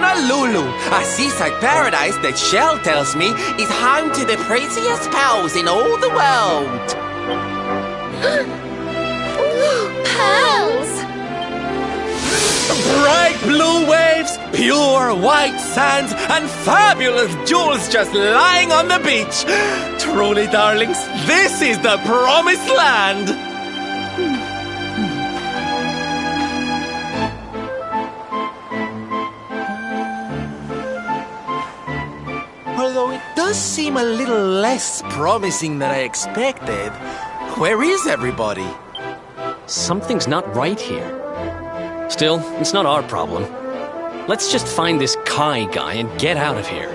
Honolulu, a seaside paradise that Shell tells me is home to the prettiest pals in all the world. Pearls! Bright blue waves, pure white sands, and fabulous jewels just lying on the beach. Truly, darlings, this is the promised land. Although it does seem a little less promising than I expected. Where is everybody? Something's not right here. Still, it's not our problem. Let's just find this Kai guy and get out of here.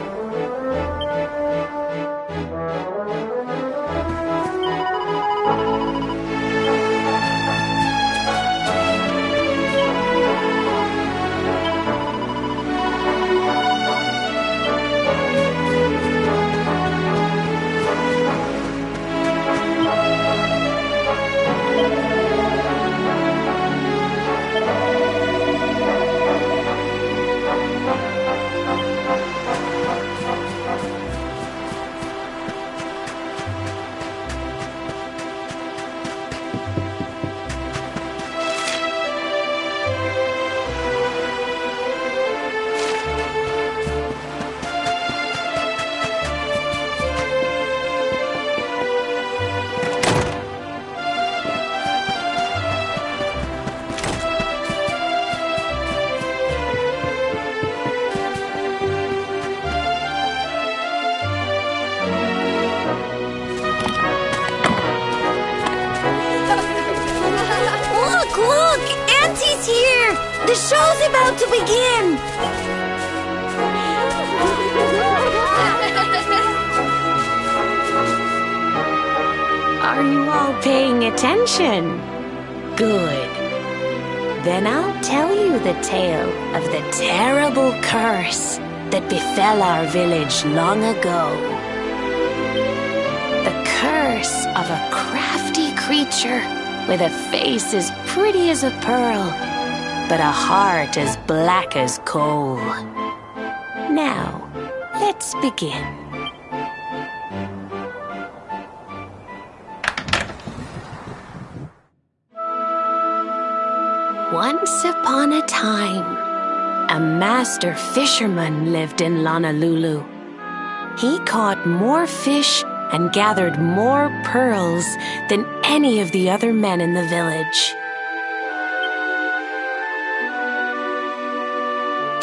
The show's about to begin! Are you all paying attention? Good. Then I'll tell you the tale of the terrible curse that befell our village long ago. The curse of a crafty creature with a face as pretty as a pearl, but a heart as black as coal. Now, let's begin. Once upon a time, a master fisherman lived in Honolulu. He caught more fish and gathered more pearls than any of the other men in the village.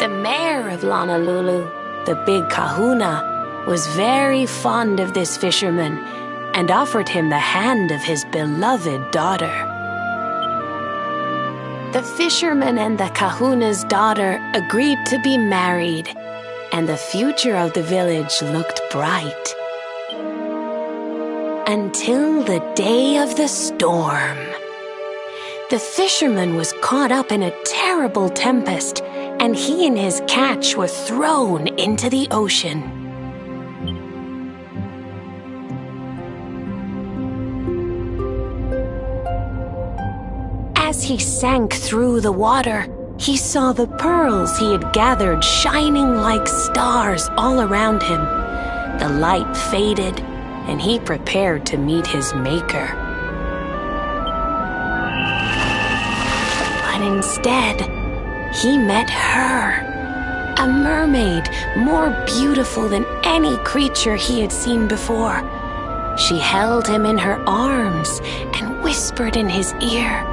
The mayor of Honolulu, the big kahuna, was very fond of this fisherman and offered him the hand of his beloved daughter. The fisherman and the kahuna's daughter agreed to be married, and the future of the village looked bright. Until the day of the storm. The fisherman was caught up in a terrible tempest, and he and his catch were thrown into the ocean. As he sank through the water, he saw the pearls he had gathered shining like stars all around him. The light faded, and he prepared to meet his maker. But instead, he met her, a mermaid more beautiful than any creature he had seen before. She held him in her arms and whispered in his ear,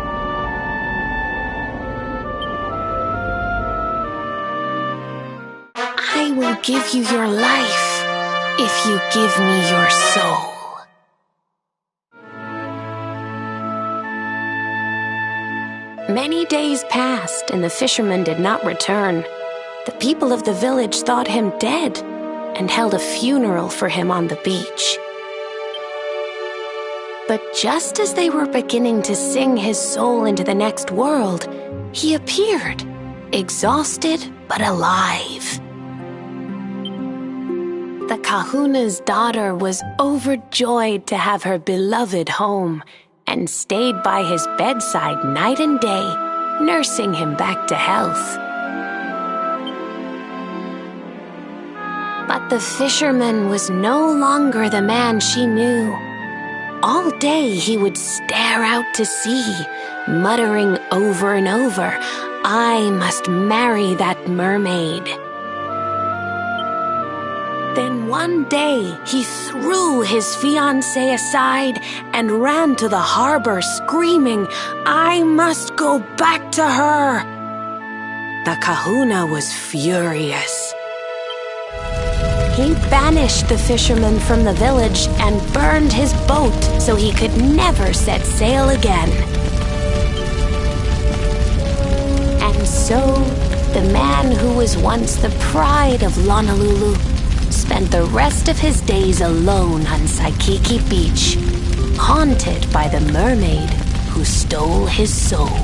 "I will give you your life if you give me your soul." Many days passed, and the fisherman did not return. The people of the village thought him dead and held a funeral for him on the beach. But just as they were beginning to sing his soul into the next world, he appeared, exhausted but alive. The kahuna's daughter was overjoyed to have her beloved home and stayed by his bedside night and day, nursing him back to health. But the fisherman was no longer the man she knew. All day he would stare out to sea, muttering over and over, "I must marry that mermaid." Then one day he threw his fiancée aside and ran to the harbor screaming, "I must go back to her." The kahuna was furious. He banished the fisherman from the village and burned his boat so he could never set sail again. And so, the man who was once the pride of Honolulu spent the rest of his days alone on Saikiki Beach, haunted by the mermaid who stole his soul.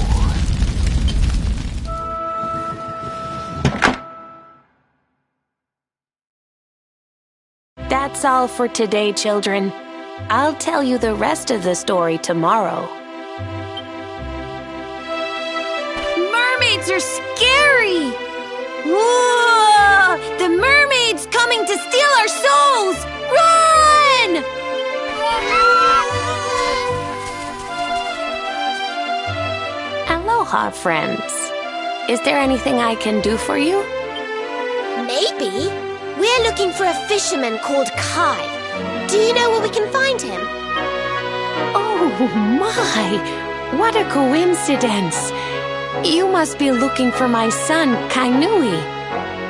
That's all for today, children. I'll tell you the rest of the story tomorrow. Mermaids are scary! Whoa! The mermaid's coming to steal our souls! Run! Aloha, friends. Is there anything I can do for you? Maybe. We're looking for a fisherman called Kai. Do you know where we can find him? Oh, my! What a coincidence! You must be looking for my son, Kainui.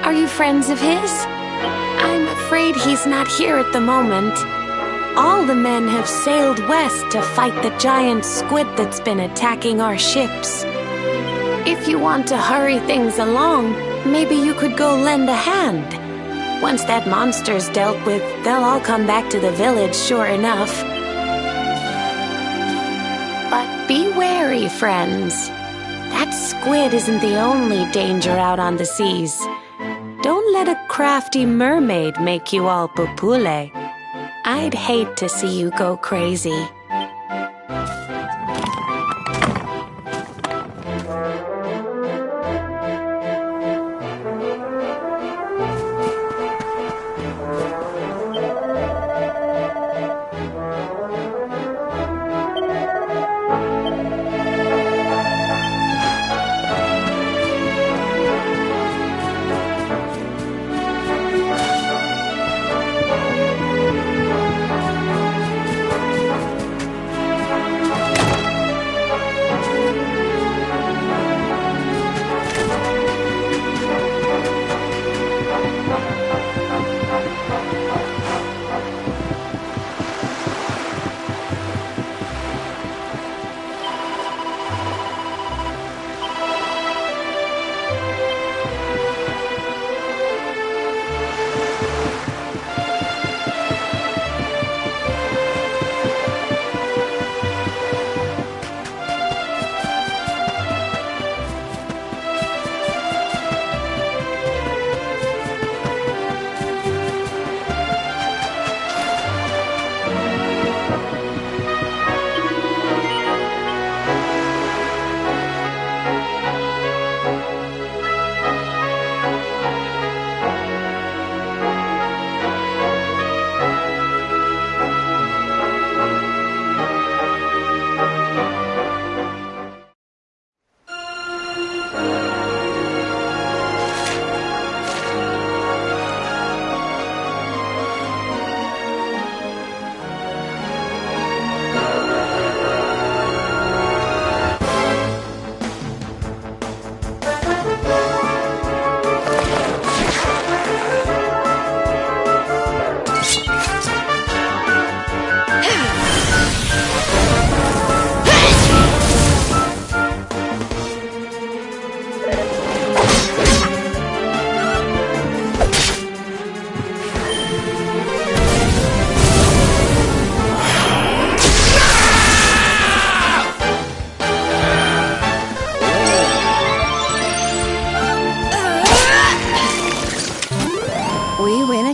Are you friends of his? I'm afraid he's not here at the moment. All the men have sailed west to fight the giant squid that's been attacking our ships. If you want to hurry things along, maybe you could go lend a hand. Once that monster's dealt with, they'll all come back to the village, sure enough. But be wary, friends. That squid isn't the only danger out on the seas. Don't let a crafty mermaid make you all pupule. I'd hate to see you go crazy.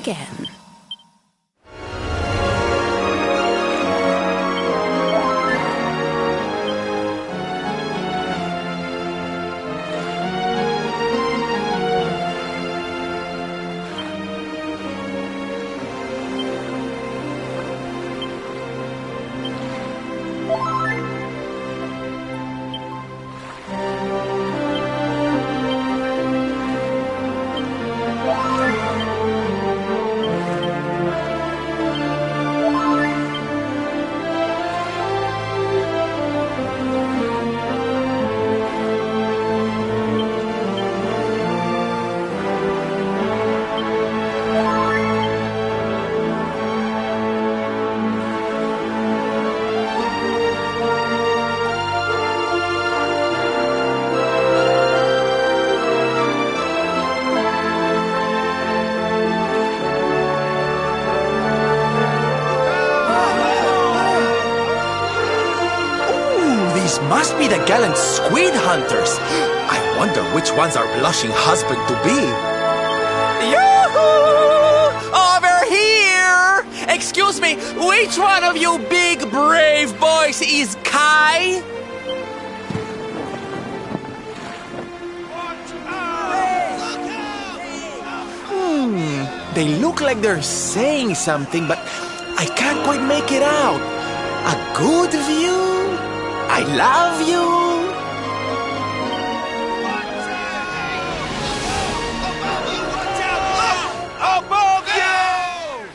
Again. must be the gallant squid hunters. I wonder which one's our blushing husband to be. Yoo-hoo! Over here! Excuse me, which one of you big brave boys is Kai? They look like they're saying something, but I can't quite make it out. A good view? I love you?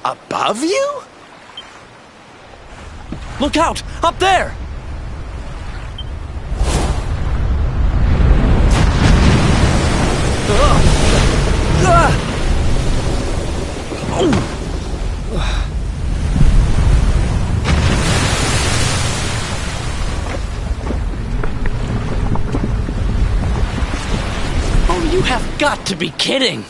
Above you? Look out! Up there! Oh, you have got to be kidding!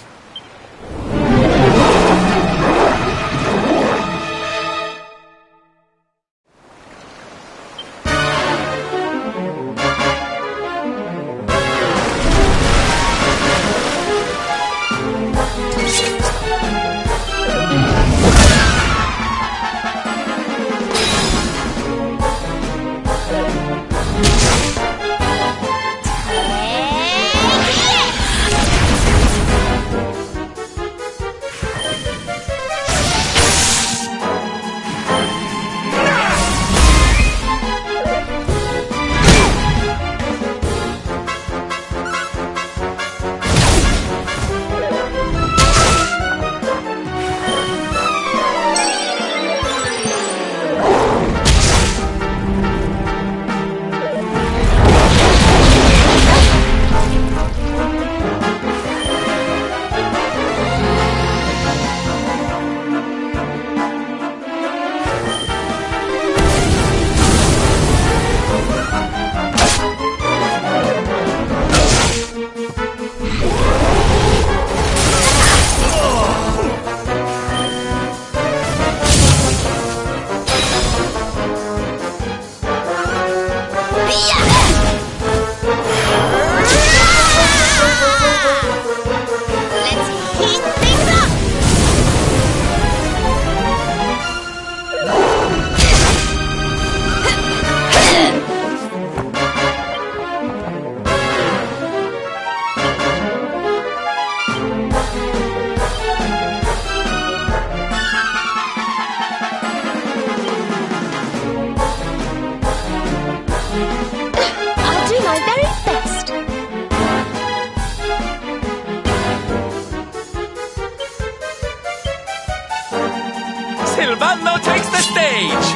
Silvano takes the stage!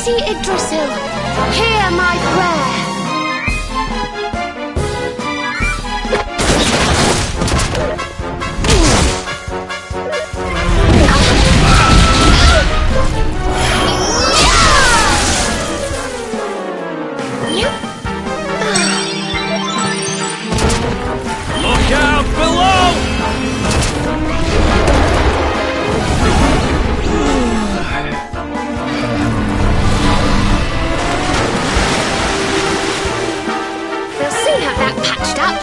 mighty Yggdrasil, hear my prayer. Look out below! We'll soon have that patched up.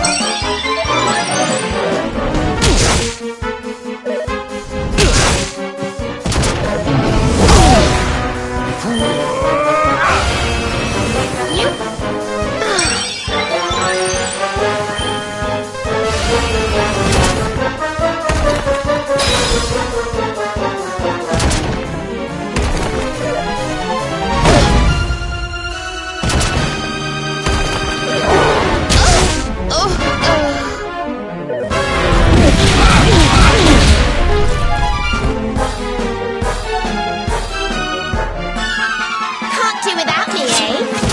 Can't do without me, eh?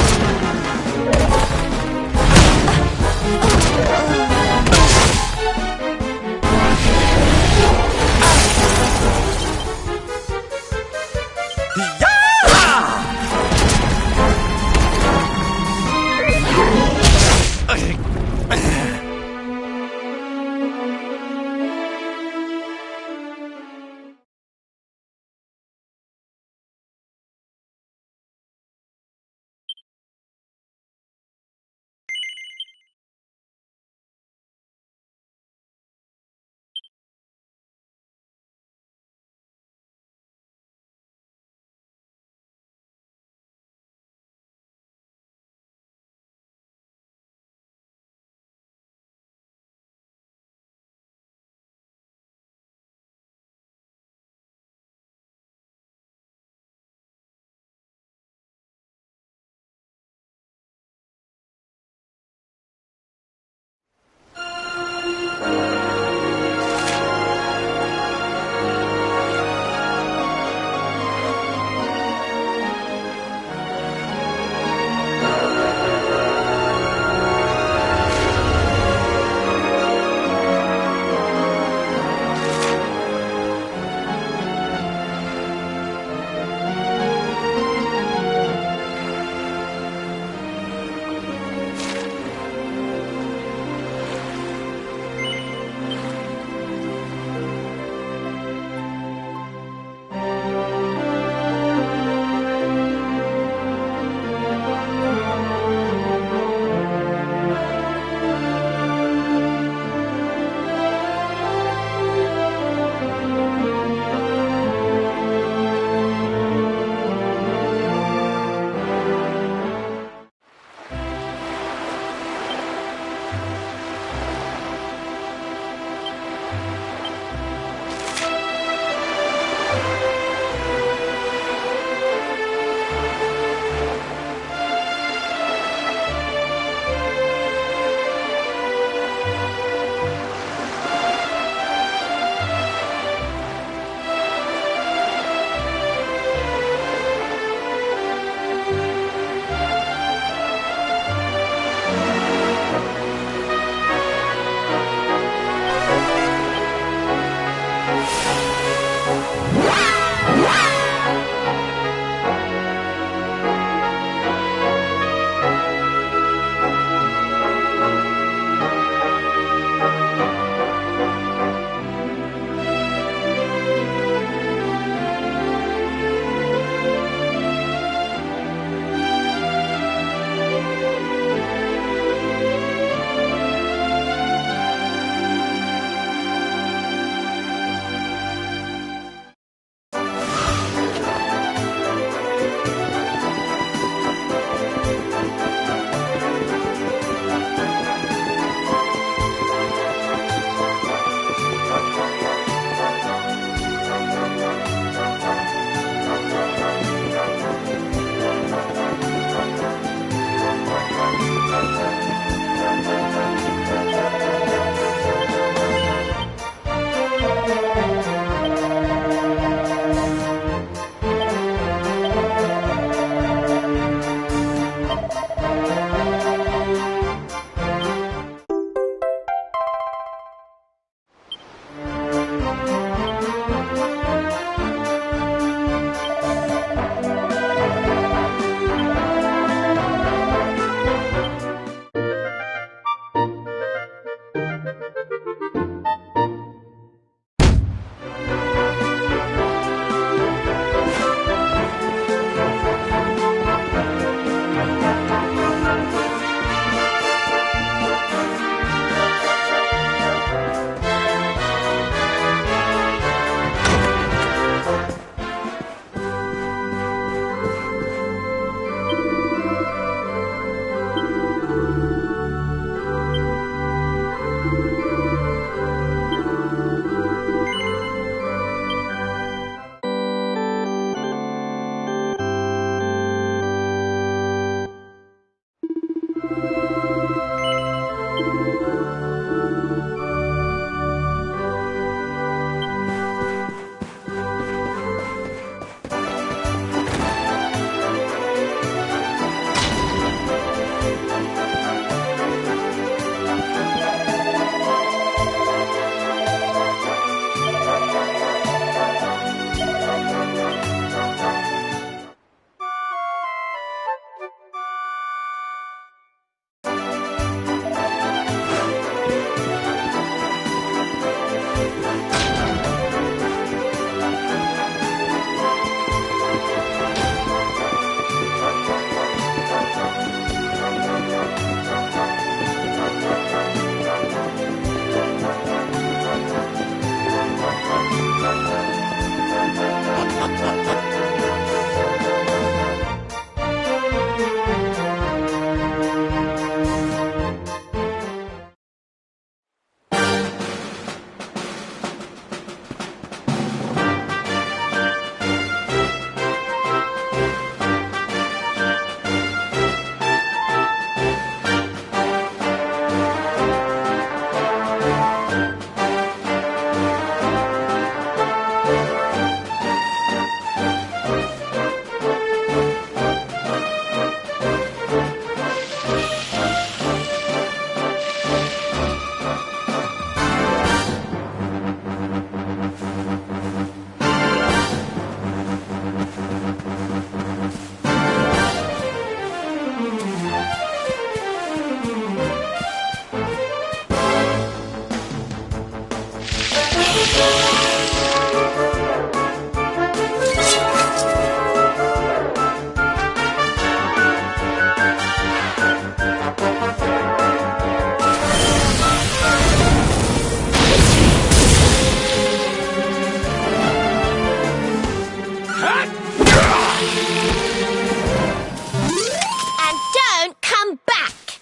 And don't come back!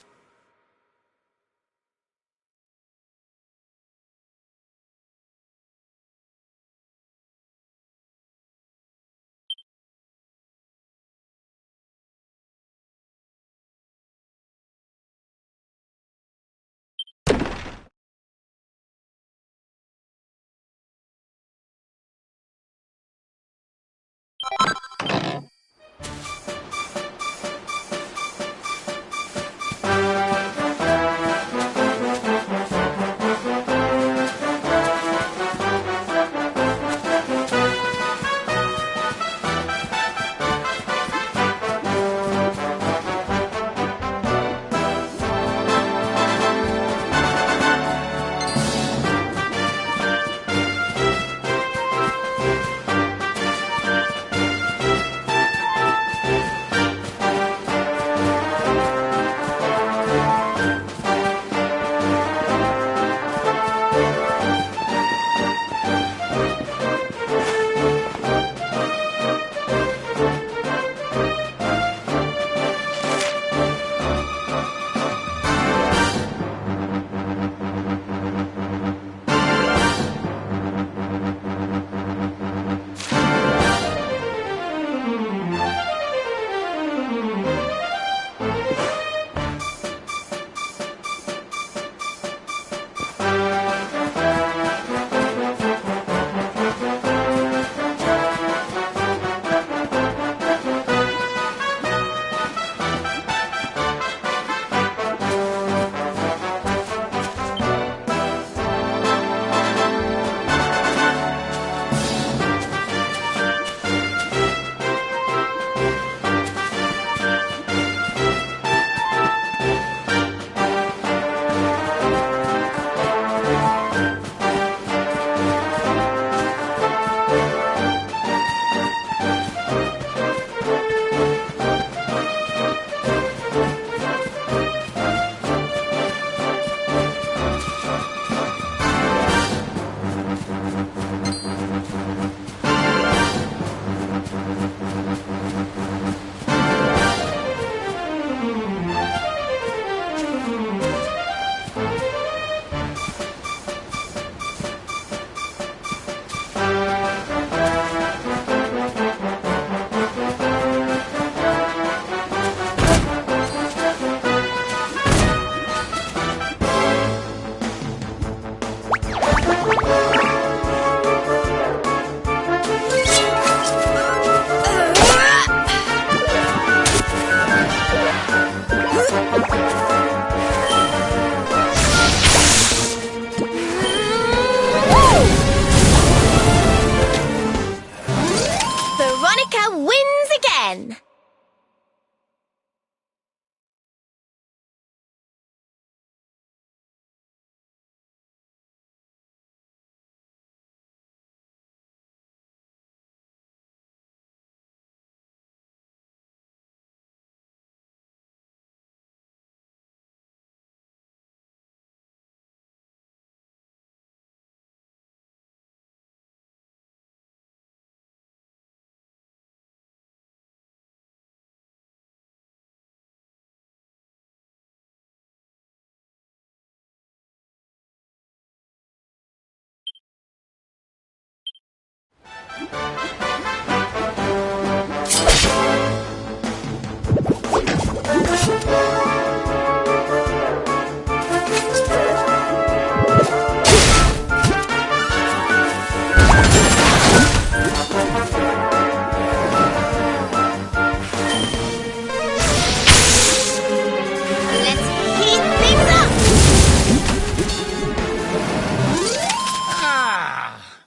Let's heat things up!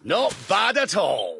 Not bad at all.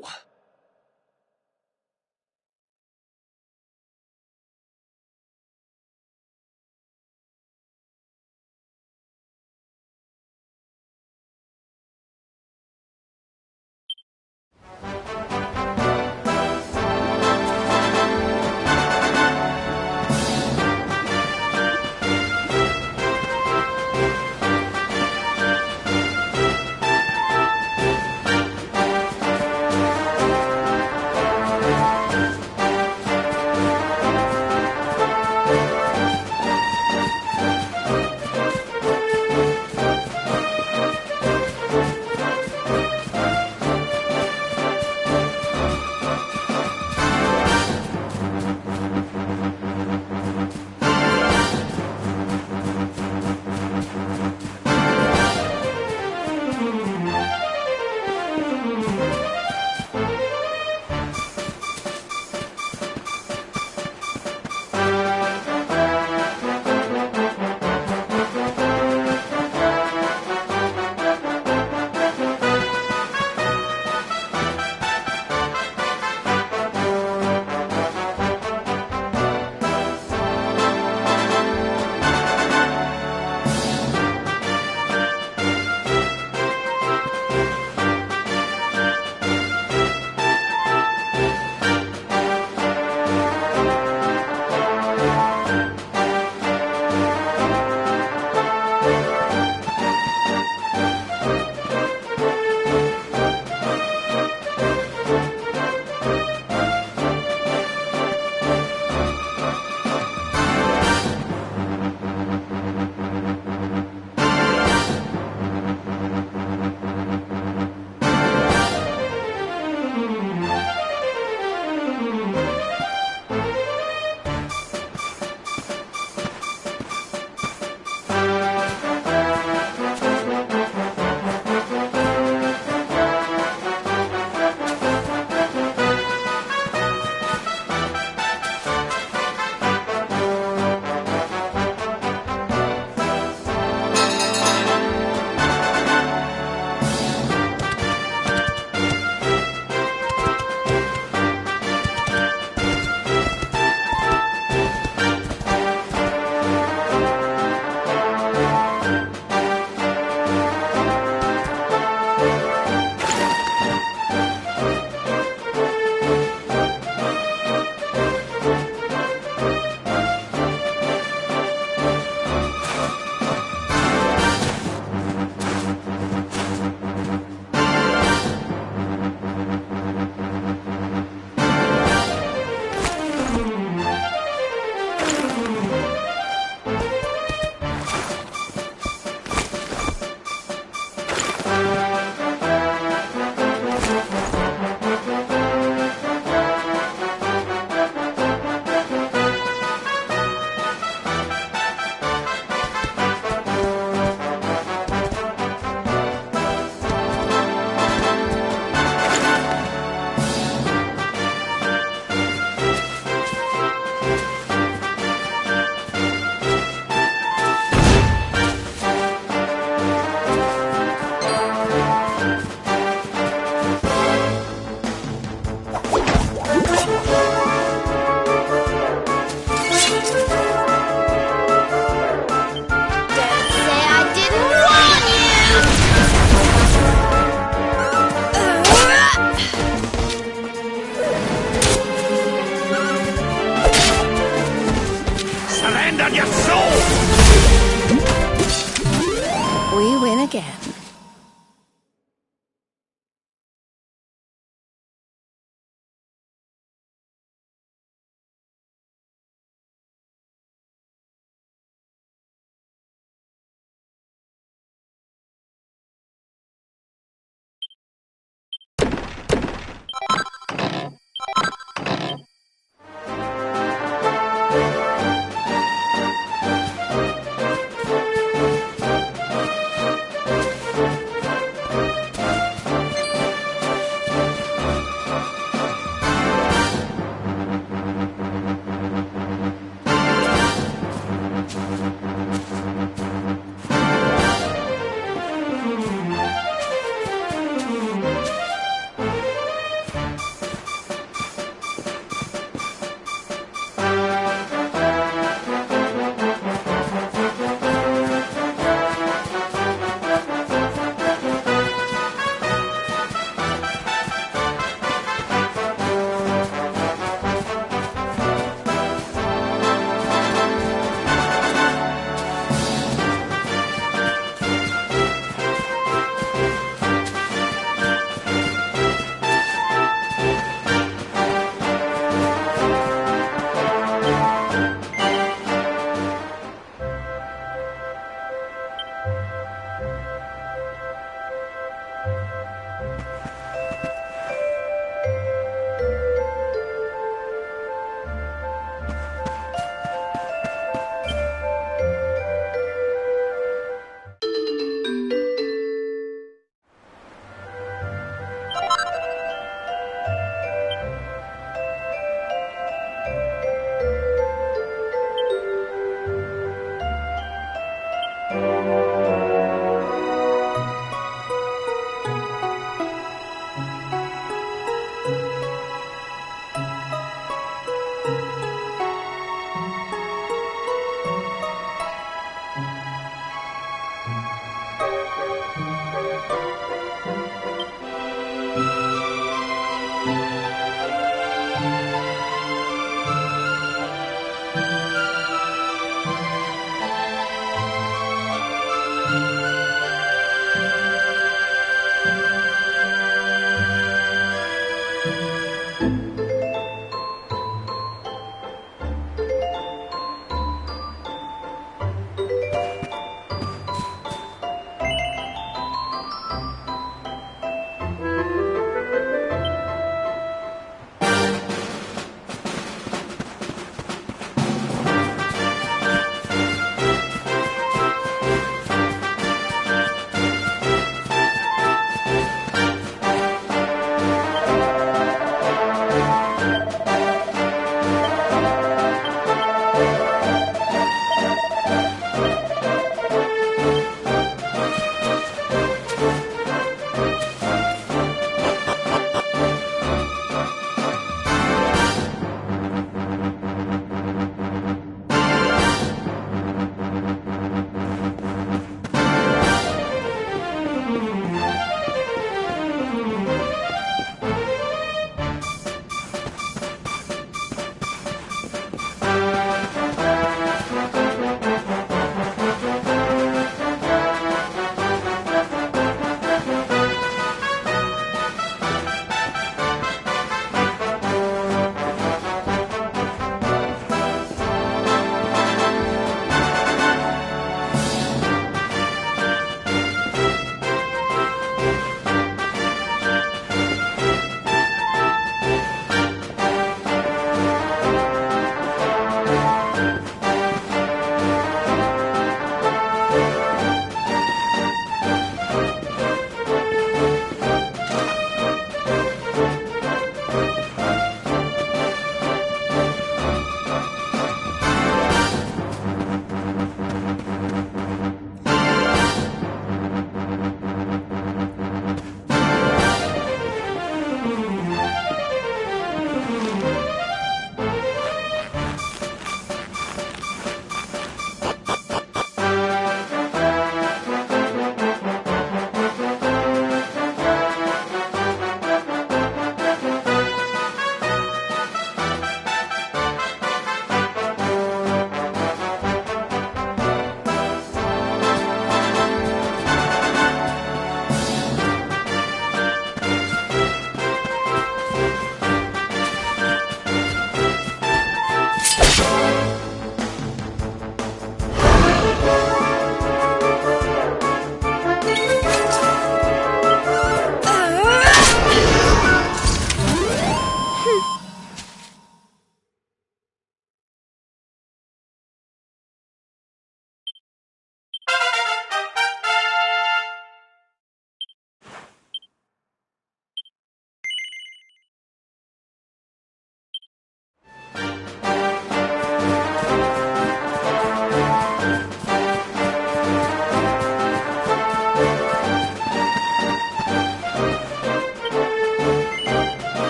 again.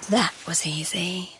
That was easy.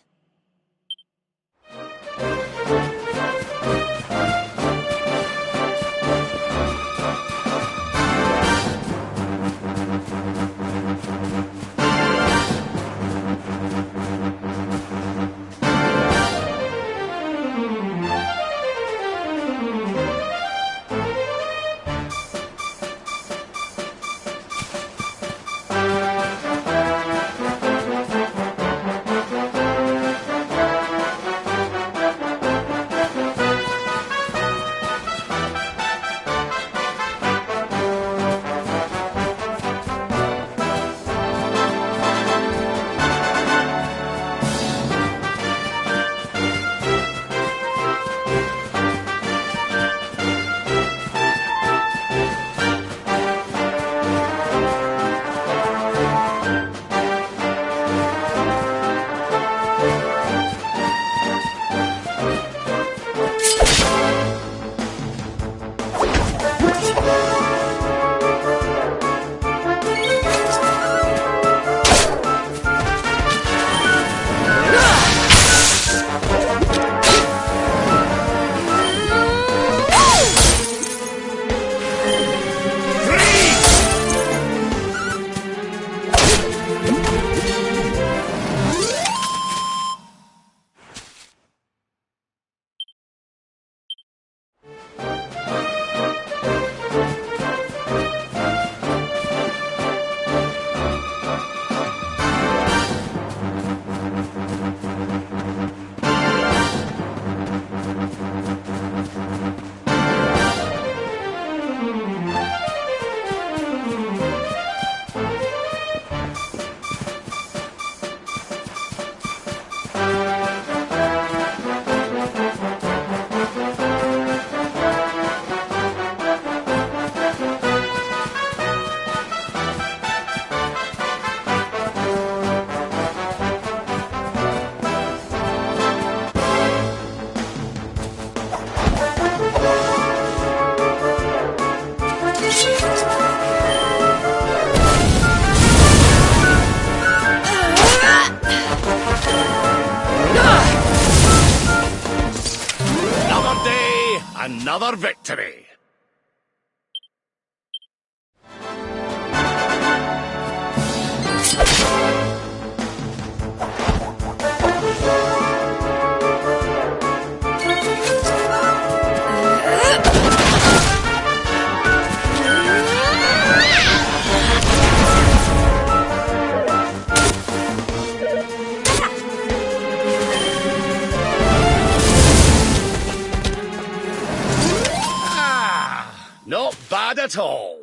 Another victory. Not bad at all.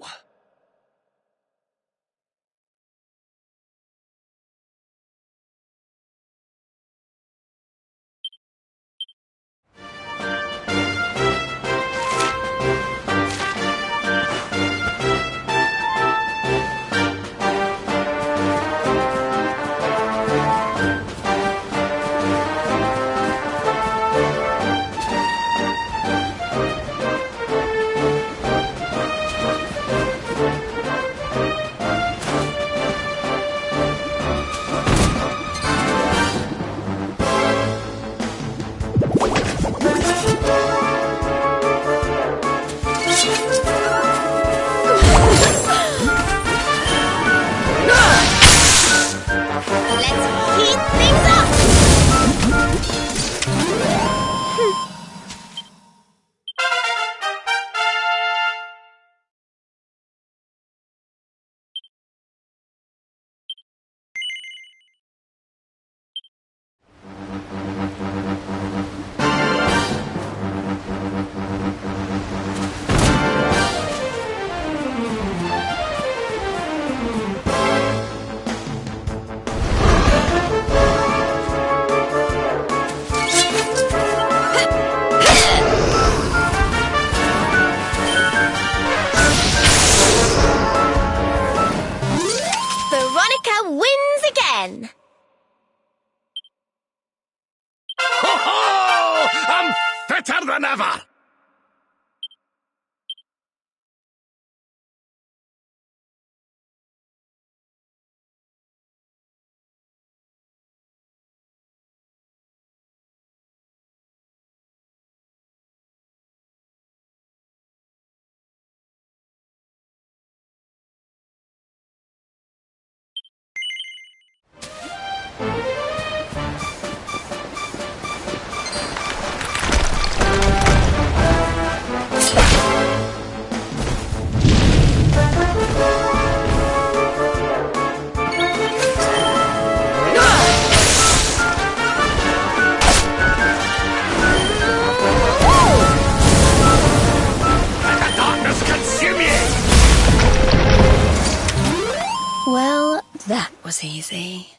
Ho ho! I'm fitter than ever! Well, that was easy.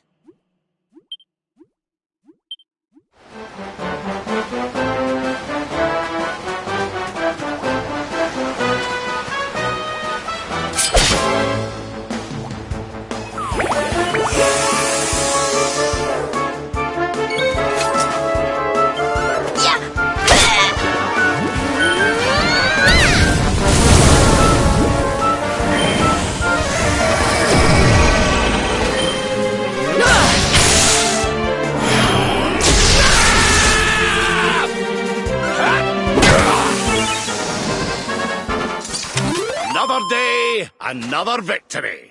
Another day, another victory.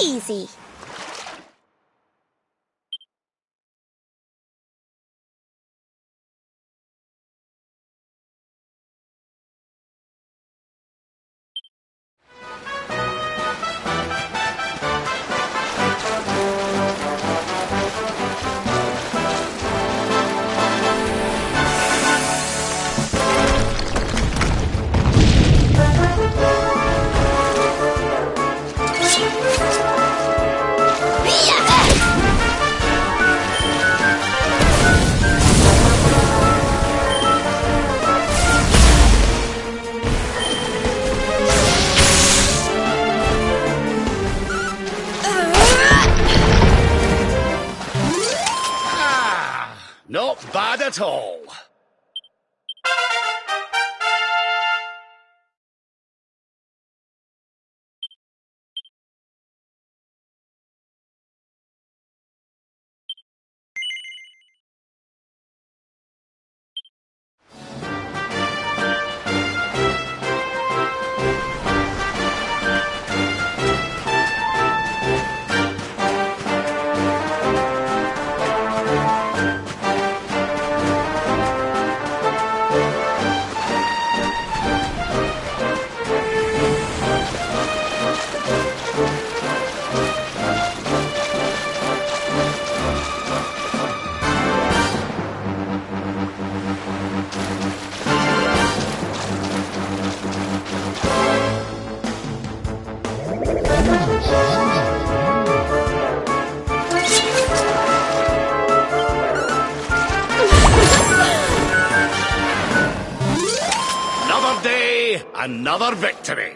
Easy. Not bad at all. Another day, another victory.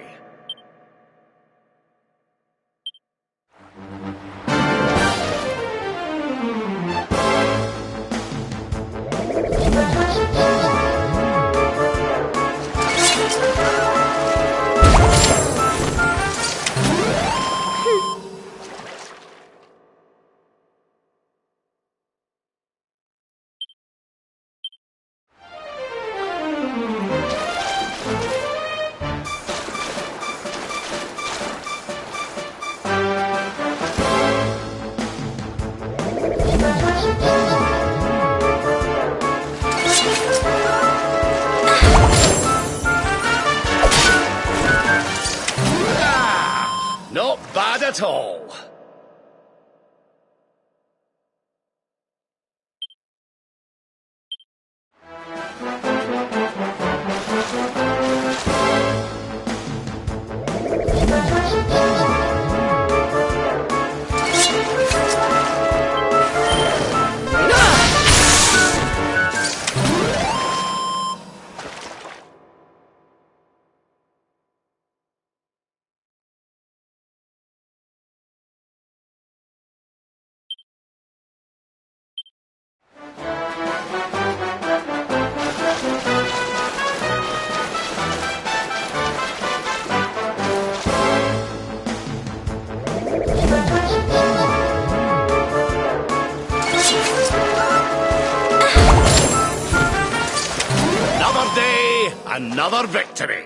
at all. Another day, another victory.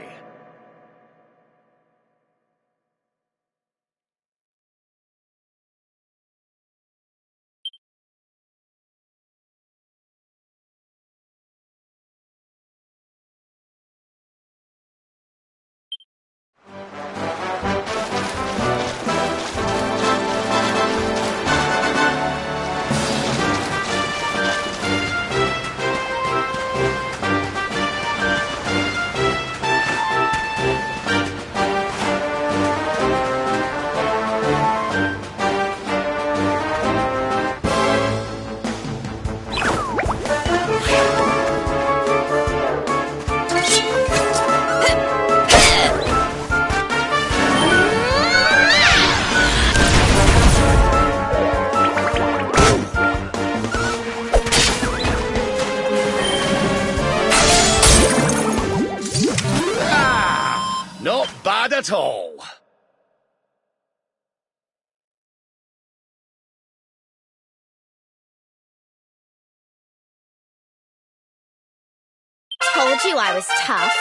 Not bad at all. Told you I was tough.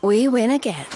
We win again.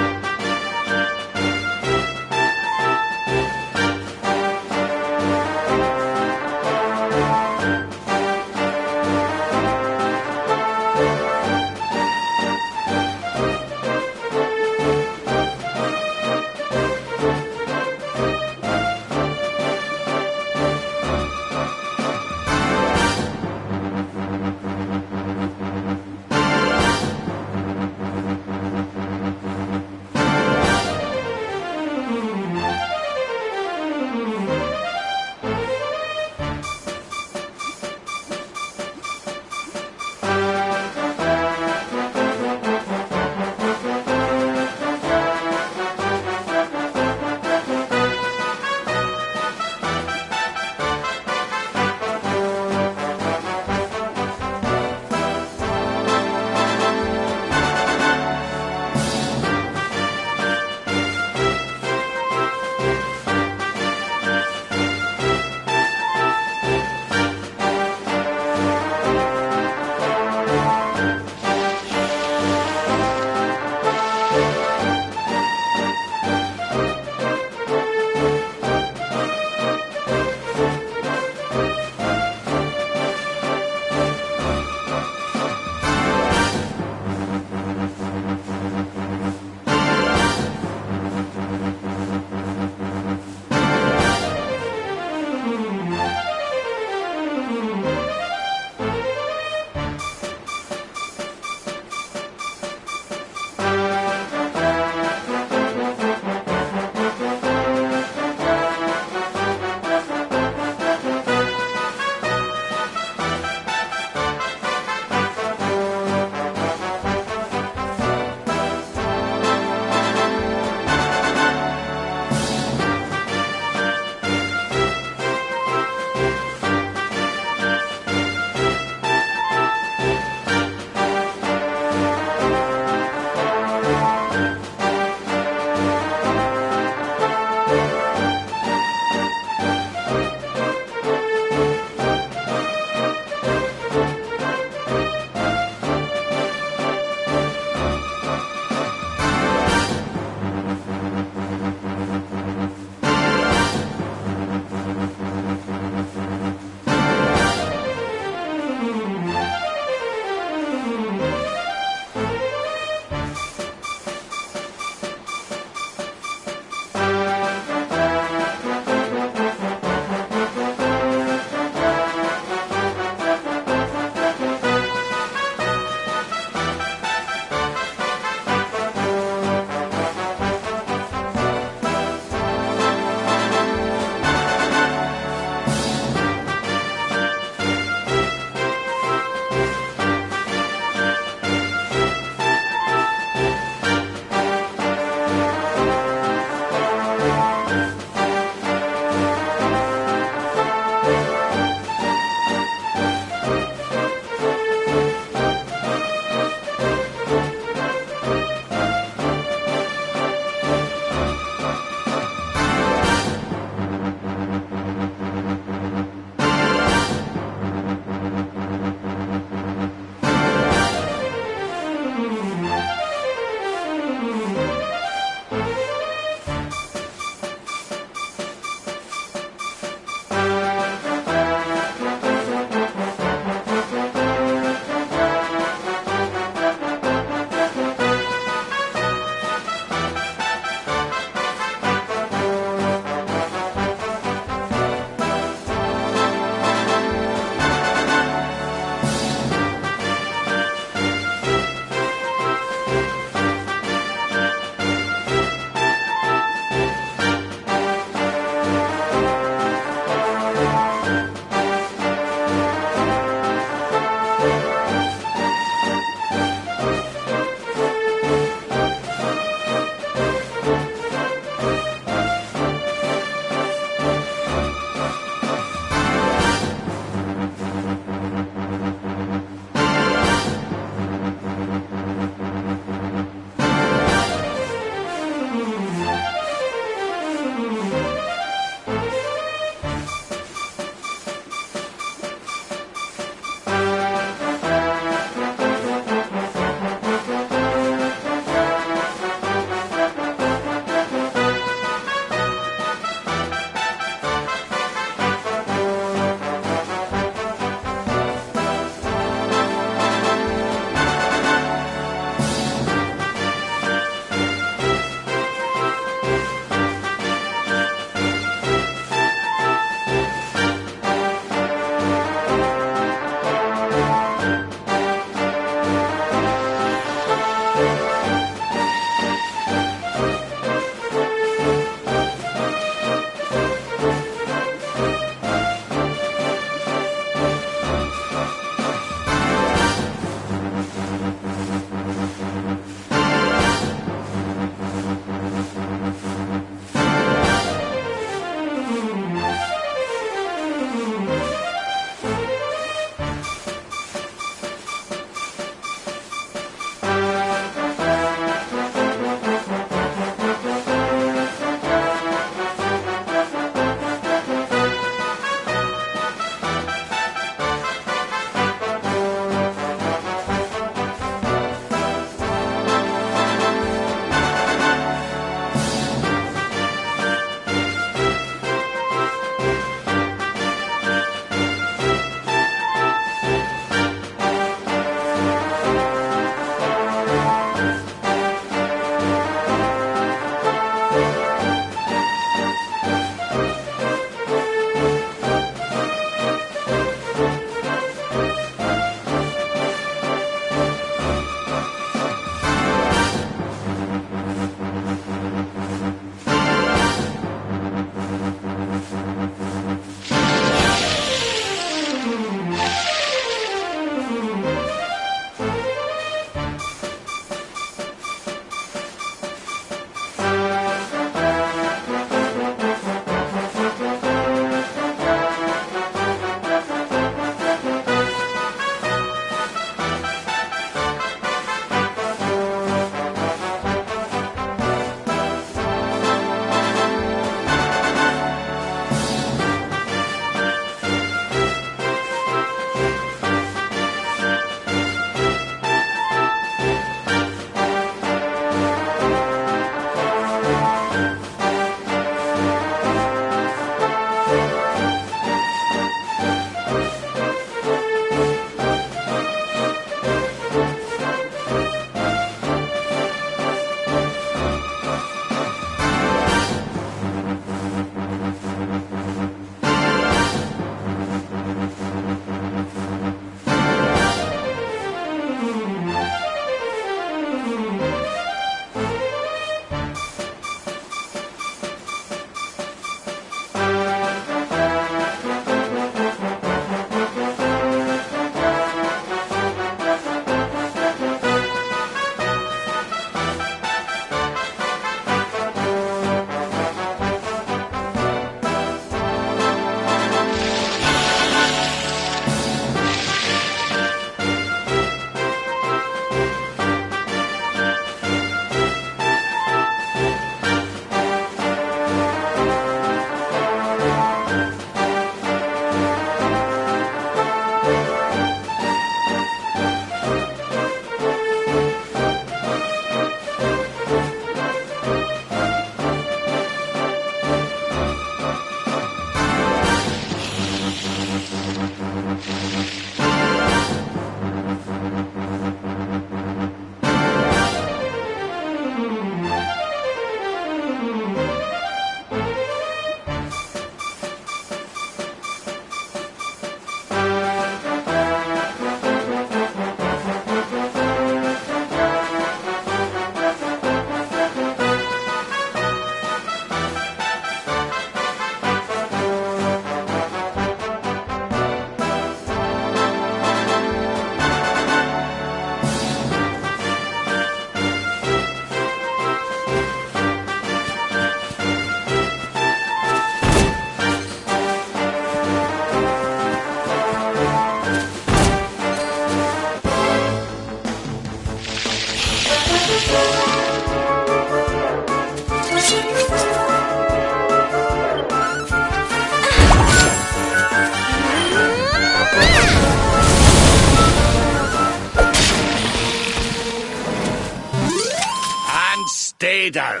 Stay down.